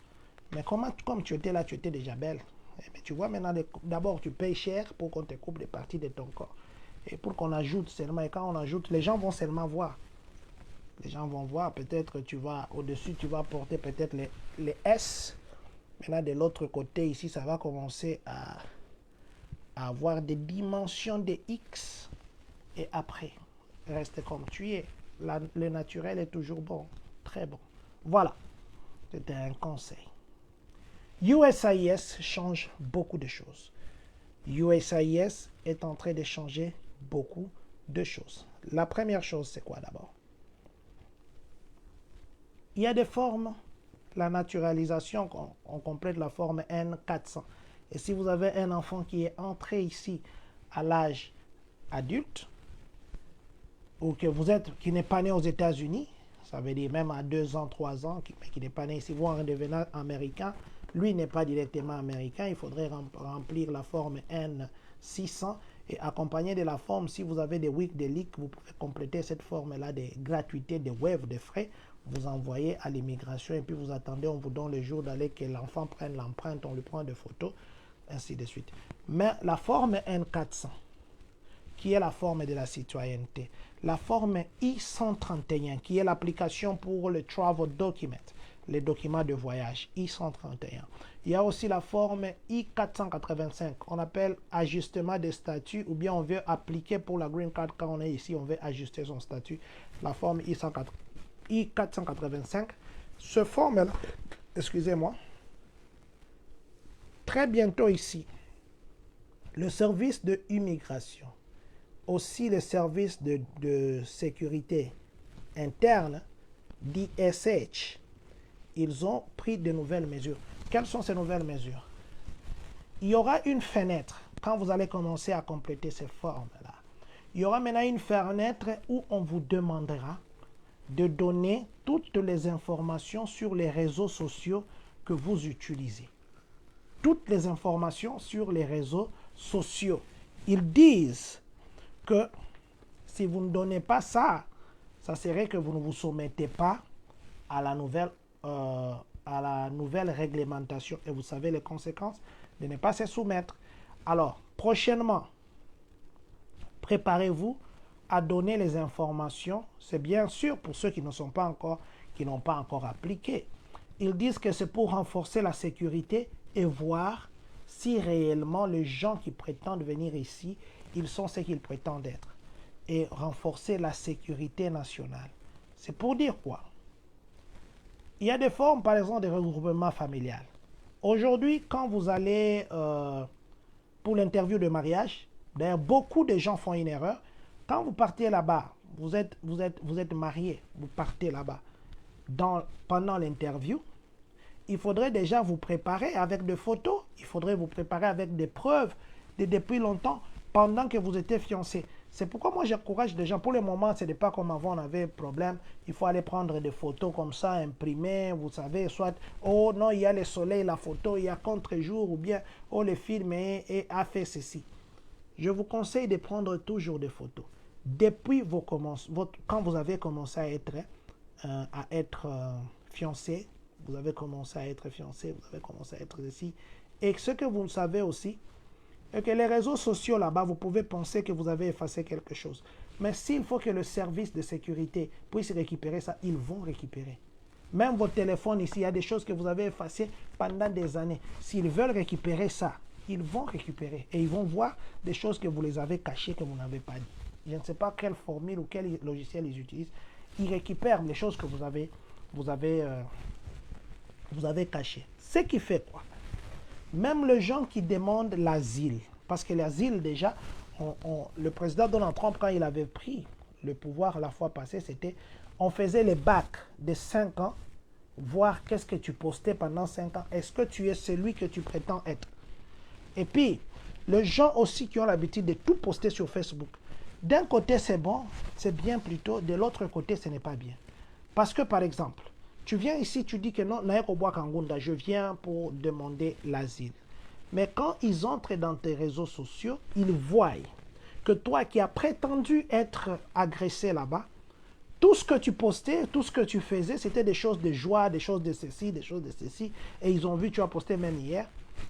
Mais comme tu étais là, tu étais déjà belle. Mais tu vois maintenant, d'abord tu payes cher pour qu'on te coupe des parties de ton corps. Et pour qu'on ajoute seulement, et quand on ajoute, les gens vont seulement voir. Les gens vont voir, peut-être tu vas, au-dessus, tu vas porter peut-être les S. Maintenant, de l'autre côté, ici, ça va commencer à avoir des dimensions de X. Et après, reste comme tu es. Le naturel est toujours bon. Très bon. Voilà. C'était un conseil. USIS change beaucoup de choses. USIS est en train de changer beaucoup de choses. La première chose, c'est quoi d'abord? Il y a des formes. La naturalisation, on complète la forme N400. Et si vous avez un enfant qui est entré ici à l'âge adulte, ou que qui n'est pas né aux États-Unis, ça veut dire même à 2 ans, 3 ans, mais qui n'est pas né ici, vous en devenant américain, lui n'est pas directement américain, il faudrait remplir la forme N600 et accompagné de la forme, si vous avez des WIC, des leaks, vous pouvez compléter cette forme-là de gratuité, de waive, de frais, vous envoyez à l'immigration et puis vous attendez, on vous donne le jour d'aller que l'enfant prenne l'empreinte, on lui prend des photos, ainsi de suite. Mais la forme N400, qui est la forme de la citoyenneté, la forme I-131, qui est l'application pour le Travel Document, les documents de voyage, I-131. Il y a aussi la forme I-485, on appelle ajustement de statut, ou bien on veut appliquer pour la Green Card quand on est ici, on veut ajuster son statut, la forme I-485. Ce forme-là, excusez-moi, très bientôt ici, le service de immigration, aussi le service de sécurité interne, DSH, ils ont pris de nouvelles mesures. Quelles sont ces nouvelles mesures? Il y aura une fenêtre quand vous allez commencer à compléter ces formes-là. Il y aura maintenant une fenêtre où on vous demandera de donner toutes les informations sur les réseaux sociaux que vous utilisez. Toutes les informations sur les réseaux sociaux. Ils disent que si vous ne donnez pas ça, ça serait que vous ne vous soumettez pas à la nouvelle réglementation. Et vous savez les conséquences de ne pas se soumettre. Alors, prochainement, préparez-vous à donner les informations. C'est bien sûr pour ceux qui n'ont pas encore appliqué. Ils disent que c'est pour renforcer la sécurité et voir si réellement les gens qui prétendent venir ici, ils sont ce qu'ils prétendent être. Et renforcer la sécurité nationale. C'est pour dire quoi? Il y a des formes, par exemple, de regroupement familial. Aujourd'hui, quand vous allez pour l'interview de mariage, d'ailleurs, beaucoup de gens font une erreur. Quand vous partez là-bas, vous êtes marié, vous partez là-bas. Pendant l'interview, il faudrait déjà vous préparer avec des photos, il faudrait vous préparer avec des preuves depuis longtemps, pendant que vous étiez fiancé. C'est pourquoi moi j'encourage les gens, pour le moment, ce n'est pas comme avant, on avait problème, il faut aller prendre des photos comme ça, imprimer, vous savez, soit, oh non, il y a le soleil, la photo, il y a contre-jour, ou bien, oh le film a fait ceci. Je vous conseille de prendre toujours des photos. Depuis quand vous avez commencé à être fiancé, vous avez commencé à être fiancé, vous avez commencé à être ici. Et ce que vous savez aussi, et que les réseaux sociaux là-bas, vous pouvez penser que vous avez effacé quelque chose. Mais s'il faut que le service de sécurité puisse récupérer ça, ils vont récupérer. Même votre téléphone ici, il y a des choses que vous avez effacées pendant des années. S'ils veulent récupérer ça, ils vont récupérer. Et ils vont voir des choses que vous les avez cachées, que vous n'avez pas dit. Je ne sais pas quelle formule ou quel logiciel ils utilisent. Ils récupèrent les choses que vous avez cachées. Ce qui fait quoi? Même les gens qui demandent l'asile, parce que l'asile déjà, le président Donald Trump, quand il avait pris le pouvoir la fois passée, c'était, on faisait les bacs de 5 ans, voir qu'est-ce que tu postais pendant 5 ans. Est-ce que tu es celui que tu prétends être? Et puis, les gens aussi qui ont l'habitude de tout poster sur Facebook, d'un côté c'est bon, c'est bien plutôt, de l'autre côté ce n'est pas bien. Parce que par exemple, tu viens ici, tu dis que non, je viens pour demander l'asile. Mais quand ils entrent dans tes réseaux sociaux, ils voient que toi qui as prétendu être agressé là-bas, tout ce que tu postais, tout ce que tu faisais, c'était des choses de joie, des choses de ceci, des choses de ceci. Et ils ont vu, tu as posté même hier.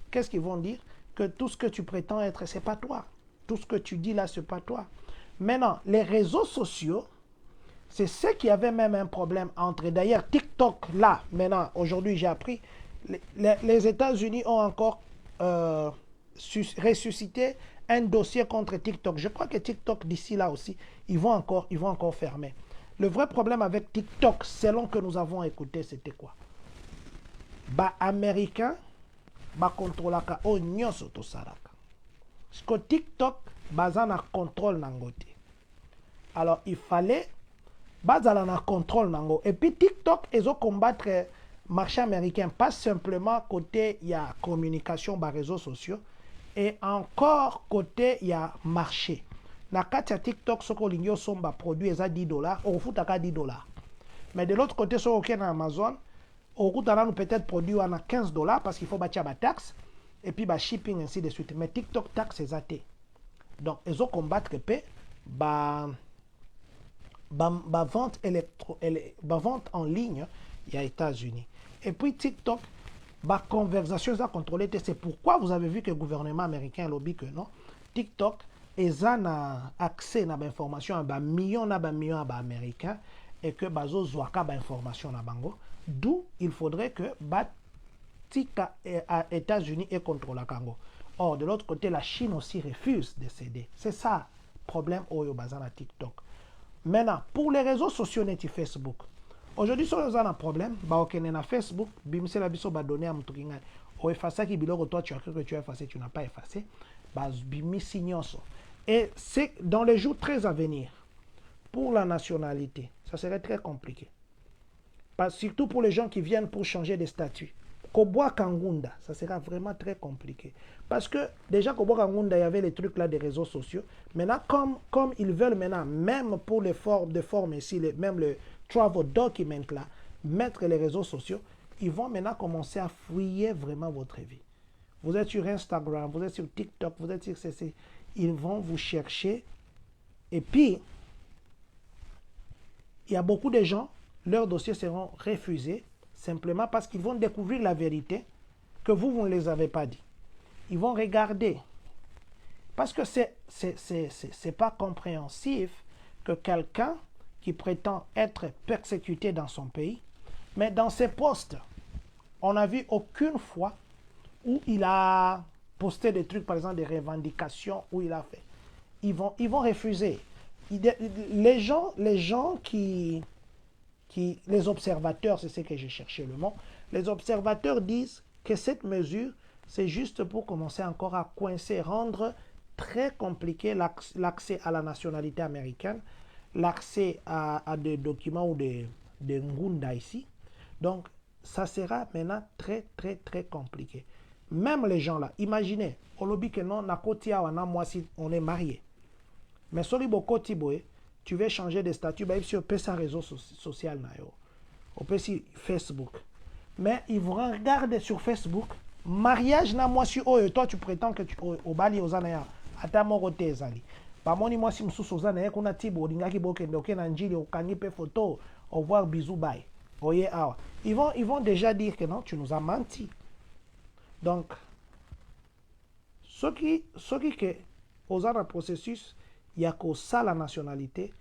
Qu'est-ce qu'ils vont dire? Que tout ce que tu prétends être, c'est pas toi. Tout ce que tu dis là, c'est pas toi. Maintenant, les réseaux sociaux, c'est ceux qui avaient même un problème entre. D'ailleurs, TikTok, là, maintenant, aujourd'hui, j'ai appris, les États-Unis ont encore ressuscité un dossier contre TikTok. Je crois que TikTok, d'ici là aussi, ils vont encore fermer. Le vrai problème avec TikTok, selon que nous avons écouté, c'était quoi? Bah, américain, bah, contrôlaka, oh, nyonso to saraka. Parce que TikTok, bah, ça na contrôle nangote. Alors, il fallait, bah, ça na contrôle nango. Et puis, TikTok, ils ont combattre le marché américain, pas simplement côté, il y a communication, bah, réseaux sociaux, et encore côté, il y a marché. Na kati ya TikTok, ce qu'on a son produit, ils ont $10, on fout à $10. Mais de l'autre côté, sur aucun Amazon, on coûte peut-être produit à $15 parce qu'il faut bâtir la taxe et puis shipping ainsi de suite. Mais TikTok taxe c'est athée. Donc ils ont combattre peu vente vente en ligne il y a États-Unis. Et puis TikTok conversation ça contrôlé. C'est pourquoi vous avez vu que le gouvernement américain lobby que non TikTok ils ont accès à l'information à millions d'Américains et que bazo zwaka information na bango. D'où il faudrait que Tika à États-Unis et contrôle la Congo. Or, de l'autre côté, la Chine aussi refuse de céder. C'est ça le problème au bazar à TikTok. Maintenant, pour les réseaux sociaux, net Facebook. Aujourd'hui, si on a un problème, on a Facebook, bimse la biso ba donner à mtukinga. O effacer qui biloko toi tu as cru que tu as effacé, tu n'as pas effacé. Bimisi nyonso. Et c'est dans les jours très à venir, pour la nationalité, ça serait très compliqué. Surtout pour les gens qui viennent pour changer de statut. Koboa Kangunda, ça sera vraiment très compliqué. Parce que déjà, Koboa Kangunda, il y avait les trucs là des réseaux sociaux. Maintenant, comme ils veulent maintenant, même pour les formes de forme ici, même le travel document là, mettre les réseaux sociaux, ils vont maintenant commencer à fouiller vraiment votre vie. Vous êtes sur Instagram, vous êtes sur TikTok, vous êtes sur CC. Ils vont vous chercher. Et puis, il y a beaucoup de gens, leurs dossiers seront refusés simplement parce qu'ils vont découvrir la vérité que vous ne les avez pas dit. Ils vont regarder. Parce que c'est pas compréhensif que quelqu'un qui prétend être persécuté dans son pays, mais dans ses posts, on n'a vu aucune fois où il a posté des trucs, par exemple des revendications, où il a fait. Ils vont refuser. Les gens qui les observateurs, c'est ce que j'ai cherché le mot, les observateurs disent que cette mesure, c'est juste pour commencer encore à coincer, rendre très compliqué l'accès à la nationalité américaine, l'accès à des documents ou des ngunda ici. Donc, ça sera maintenant très, très, très compliqué. Même les gens là, imaginez, au lobby que non, moi si on est marié. Mais sur les tu veux changer de statut, si on peut ça réseau social, on peut sur Facebook. Mais ils vont regarder sur Facebook, mariage na moi si toi tu prétends que tu au bali aux années ata moko te ezali. Ba moni moi si mususu aux années kuna tibo lingaki bokende okena njili okangi pe photo, au voir bisou bye. Voyez awa. Ils vont déjà dire que non, tu nous as menti. Donc ce qui que aux années processus il y a que ça la nationalité,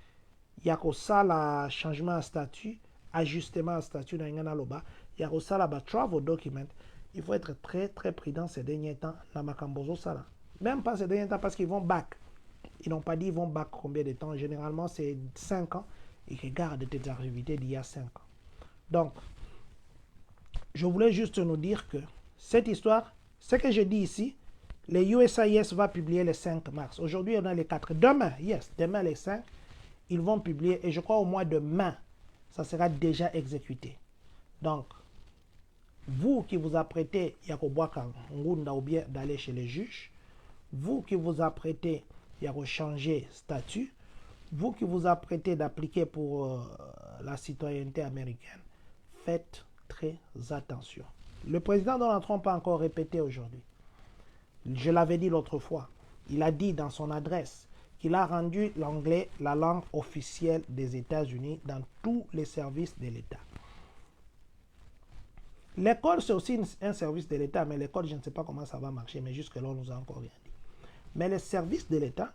il y a que ça le changement de statut, ajustement de statut dans l'Ingana Loba, il y a que ça la travel document. Il faut être très très prudent ces derniers temps dans Makambozo Sala. Même pas ces derniers temps parce qu'ils vont back. Ils n'ont pas dit ils vont back combien de temps. Généralement c'est 5 ans. Ils regardent tes activités d'il y a 5 ans. Donc, je voulais juste nous dire que cette histoire, ce que je dis ici, les USIS va publier le 5 mars. Aujourd'hui, on a les 4. Demain, demain les 5, ils vont publier. Et je crois au mois de mai, ça sera déjà exécuté. Donc, vous qui vous apprêtez, Yakobwaka Ngunda ou bien d'aller chez les juges, vous qui vous apprêtez, Yako changer statut, vous qui vous apprêtez d'appliquer pour la citoyenneté américaine, faites très attention. Le président Donald Trump a encore répété aujourd'hui. Je l'avais dit l'autre fois. Il a dit dans son adresse qu'il a rendu l'anglais la langue officielle des États-Unis dans tous les services de l'État. L'école, c'est aussi un service de l'État, mais l'école, je ne sais pas comment ça va marcher, mais jusque-là, on nous a encore rien dit. Mais les services de l'État,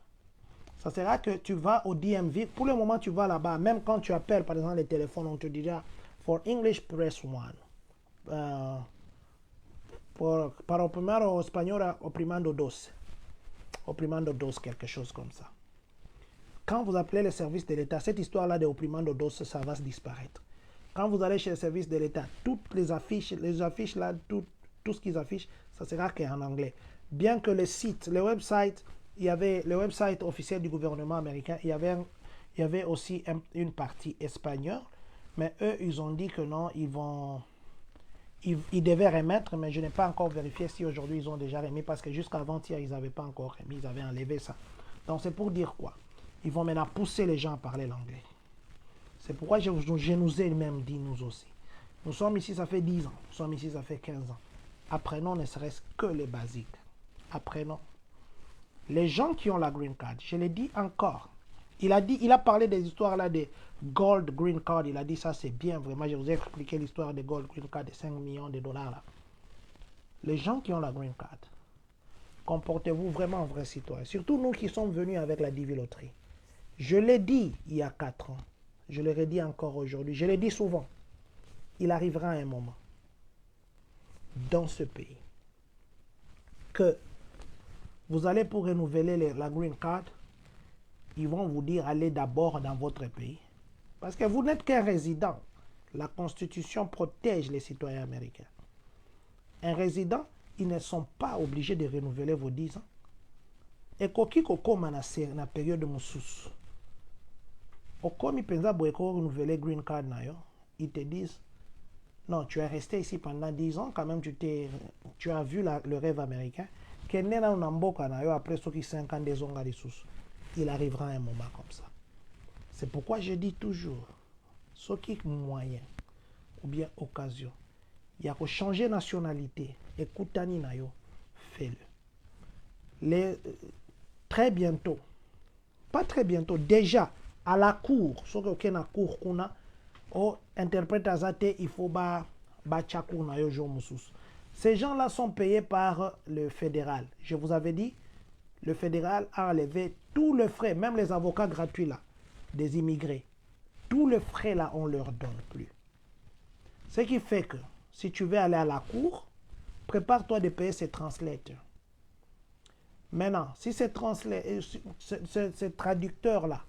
ça sera que tu vas au DMV. Pour le moment, tu vas là-bas. Même quand tu appelles, par exemple, les téléphones, on te dira for English press 1. Para opinar au espagnol, oprimando dos. Oprimando dos, quelque chose comme ça. Quand vous appelez les services de l'État, cette histoire-là de oprimando dos, ça va se disparaître. Quand vous allez chez les services de l'État, toutes les affiches là, tout ce qu'ils affichent, ça sera qu'en anglais. Bien que les sites, les websites, il y avait le website officiel du gouvernement américain, il y avait aussi une partie espagnole, mais eux, ils ont dit que non, ils devaient remettre, mais je n'ai pas encore vérifié si aujourd'hui ils ont déjà remis, parce que jusqu'à avant-hier, ils n'avaient pas encore remis, ils avaient enlevé ça. Donc c'est pour dire quoi? Ils vont maintenant pousser les gens à parler l'anglais. C'est pourquoi je nous ai même dit, nous aussi. Nous sommes ici, ça fait 10 ans. Nous sommes ici, ça fait 15 ans. Apprenons ne serait-ce que les basiques. Apprenons. Les gens qui ont la green card, je l'ai dit encore. Il a parlé des histoires là de gold green card. Il a dit ça c'est bien, vraiment. Je vous ai expliqué l'histoire de gold green card de 5 millions de dollars là. Les gens qui ont la green card, comportez-vous vraiment en vrai citoyen. Surtout nous qui sommes venus avec la DV loterie. Je l'ai dit il y a 4 ans. Je le redis encore aujourd'hui. Je l'ai dit souvent. Il arrivera un moment dans ce pays que vous allez pour renouveler la green card, ils vont vous dire allez d'abord dans votre pays. Parce que vous n'êtes qu'un résident. La Constitution protège les citoyens américains. Un résident, ils ne sont pas obligés de renouveler vos 10 ans. Et koki kokoma na période de moussus. Okomi penza boeko renouveler green card na yo, ils te disent non, tu es resté ici pendant 10 ans, quand même tu as vu le rêve américain. Après ceux qui 5 ans des onga il arrivera un moment comme ça. C'est pourquoi je dis toujours, ce qui est moyen ou bien occasion, il y a que changer nationalité, écoutani na yo, fais-le. Très bientôt, pas très bientôt, déjà à la cour, ce que na cour kuna, o interprète azate, il faut ba chakou na yo jo musus. Ces gens-là sont payés par le fédéral. Je vous avais dit, le fédéral a enlevé tous les frais, même les avocats gratuits là, des immigrés. Tous les frais là, on ne leur donne plus. Ce qui fait que, si tu veux aller à la cour, prépare-toi de payer ces translateurs. Maintenant, si ces traducteurs là,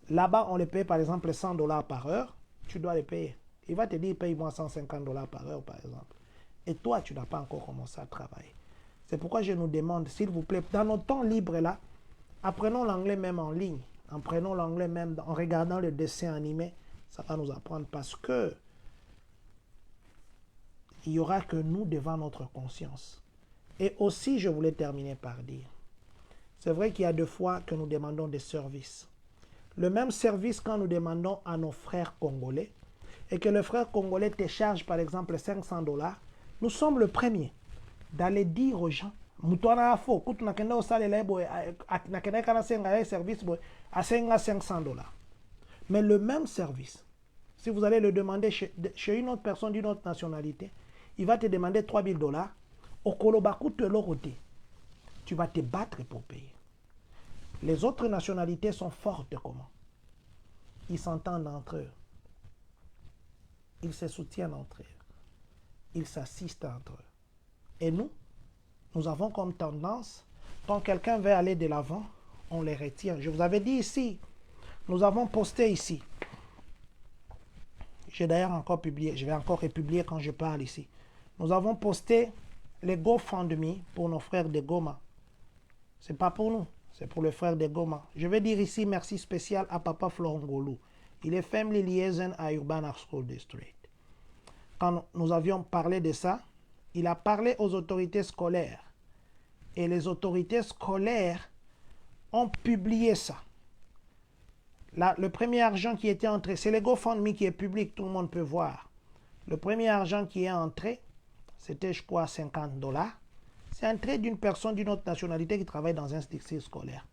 là-bas on les paye par exemple $100 par heure, tu dois les payer. Il va te dire, paye-moi $150 par heure par exemple. Et toi, tu n'as pas encore commencé à travailler. C'est pourquoi je nous demande, s'il vous plaît, dans nos temps libres là, apprenons l'anglais même en ligne. Apprenons l'anglais même en regardant le dessin animé. Ça va nous apprendre parce que il n'y aura que nous devant notre conscience. Et aussi, je voulais terminer par dire, c'est vrai qu'il y a 2 fois que nous demandons des services. Le même service quand nous demandons à nos frères congolais et que le frère congolais te charge par exemple $500, nous sommes le premier d'aller dire aux gens, $500. Mais le même service, si vous allez le demander chez une autre personne d'une autre nationalité, il va te demander $3000. Au Kolobaku, tu vas te battre pour payer. Les autres nationalités sont fortes comment? Ils s'entendent entre eux. Ils se soutiennent entre eux. Ils s'assistent entre eux. Et nous avons comme tendance, quand quelqu'un veut aller de l'avant, on les retient. Je vous avais dit ici, nous avons posté ici. J'ai d'ailleurs encore publié, je vais encore republier quand je parle ici. Nous avons posté les GoFundMe pour nos frères de Goma. Ce n'est pas pour nous, c'est pour les frères de Goma. Je vais dire ici merci spécial à Papa Florongolou. Il est Family Liaison à Urbana School District. Quand nous avions parlé de ça, il a parlé aux autorités scolaires. Et les autorités scolaires ont publié ça. Là, le premier argent qui était entré, c'est le GoFundMe qui est public, tout le monde peut voir. Le premier argent qui est entré, c'était je crois $50. C'est entré d'une personne d'une autre nationalité qui travaille dans un district scolaire.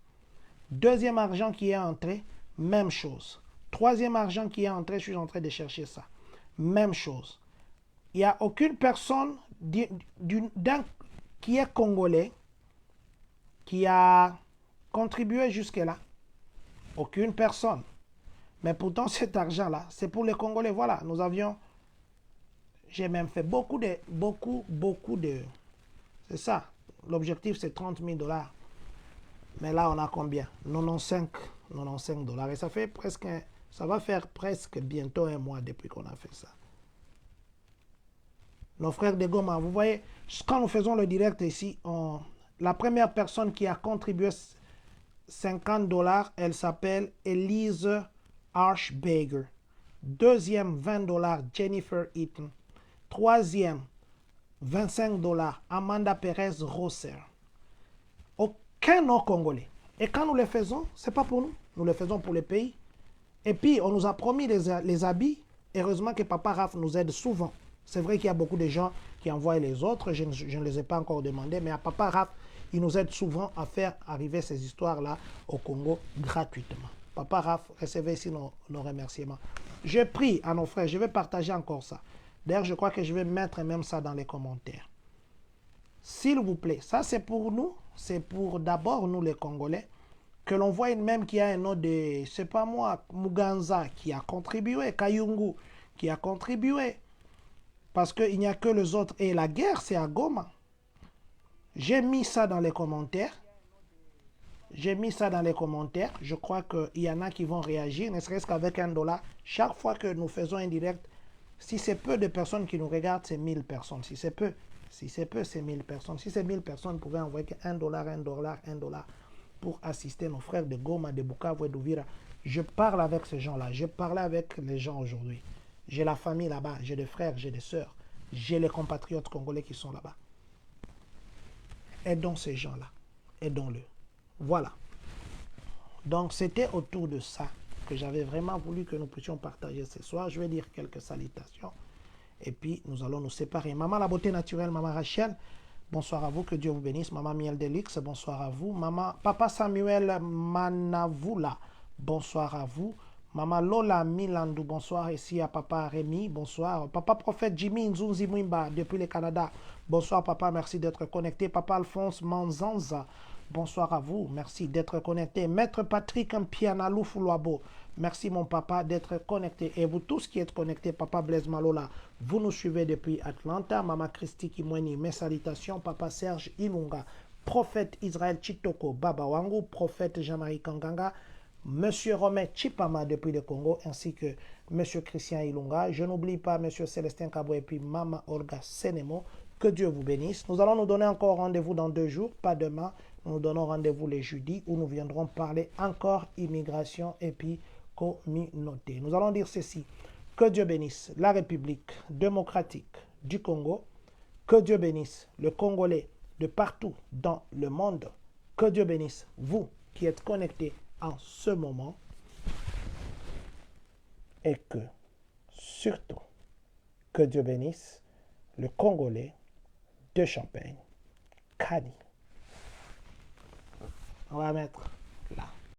Deuxième argent qui est entré, même chose. Troisième argent qui est entré, je suis en train de chercher ça. Même chose. Il n'y a aucune personne qui est congolais qui a contribué jusque-là. Aucune personne. Mais pourtant, cet argent-là, c'est pour les Congolais. Voilà, nous avions... J'ai même fait beaucoup de... C'est ça. L'objectif, c'est 30 000 $. Mais là, on a combien? 95 dollars. Et ça fait presque... Ça va faire presque bientôt un mois depuis qu'on a fait ça. Nos frères de Goma, vous voyez, quand nous faisons le direct ici, la première personne qui a contribué 50 $, elle s'appelle Elise Archbager. Deuxième, 20 $, Jennifer Eaton. Troisième, 25 $, Amanda Perez Rosser. Aucun nom congolais. Et quand nous le faisons, ce n'est pas pour nous. Nous le faisons pour le pays. Et puis, on nous a promis les habits. Heureusement que Papa Raph nous aide souvent. C'est vrai qu'il y a beaucoup de gens qui envoient les autres. Je ne les ai pas encore demandé. Mais à Papa Raph, il nous aide souvent à faire arriver ces histoires-là au Congo gratuitement. Papa Raph, recevez ici nos remerciements. Je prie à nos frères. Je vais partager encore ça. D'ailleurs, je crois que je vais mettre même ça dans les commentaires. S'il vous plaît, ça c'est pour nous. C'est pour d'abord nous les Congolais. Que l'on voit même qu'il y a un nom de, c'est pas moi, Muganza qui a contribué, Kayungu qui a contribué. Parce qu'il n'y a que les autres. Et la guerre, c'est à Goma. J'ai mis ça dans les commentaires. J'ai mis ça dans les commentaires. Je crois qu'il y en a qui vont réagir, ne serait-ce qu'avec $1. Chaque fois que nous faisons un direct, si c'est peu de personnes qui nous regardent, c'est 1000 personnes. Si c'est peu, c'est 1000 personnes. Si c'est 1000 personnes, vous pouvez envoyer $1, $1 pour assister nos frères de Goma, de Bukavu et d'Uvira. Je parle avec ces gens-là. Je parlais avec les gens aujourd'hui. J'ai la famille là-bas. J'ai des frères, j'ai des sœurs. J'ai les compatriotes congolais qui sont là-bas. Aidons ces gens-là. Aidons-le. Voilà. Donc, c'était autour de ça que j'avais vraiment voulu que nous puissions partager ce soir. Je vais dire quelques salutations. Et puis, nous allons nous séparer. Maman La Beauté Naturelle, Maman Rachel, bonsoir à vous. Que Dieu vous bénisse. Maman Miel Delix, bonsoir à vous. Maman Papa Samuel Manavoula, bonsoir à vous. Maman Lola Milandou, bonsoir ici à Papa Rémi, bonsoir. Papa Prophète Jimmy Nzunzi Mwimba depuis le Canada, bonsoir papa, merci d'être connecté. Papa Alphonse Manzanza, bonsoir à vous, merci d'être connecté. Maître Patrick Mpianalou Fouloabo, merci mon papa d'être connecté. Et vous tous qui êtes connectés, Papa Blaise Malola, vous nous suivez depuis Atlanta. Maman Christy Kimweni, mes salutations. Papa Serge Ilunga, Prophète Israël Chitoko Baba Wangu, Prophète Jean-Marie Kanganga, Monsieur Romain Chipama depuis le Congo, ainsi que Monsieur Christian Ilunga. Je n'oublie pas Monsieur Célestin Kabou et puis Mama Olga Senemo. Que Dieu vous bénisse. Nous allons nous donner encore rendez-vous dans 2 jours, pas demain. Nous nous donnons rendez-vous les jeudis où nous viendrons parler encore immigration et puis communauté. Nous allons dire ceci. Que Dieu bénisse la République démocratique du Congo. Que Dieu bénisse le Congolais de partout dans le monde. Que Dieu bénisse vous qui êtes connectés en ce moment, et que, surtout, que Dieu bénisse le Congolais de Champagne, Kani. On va mettre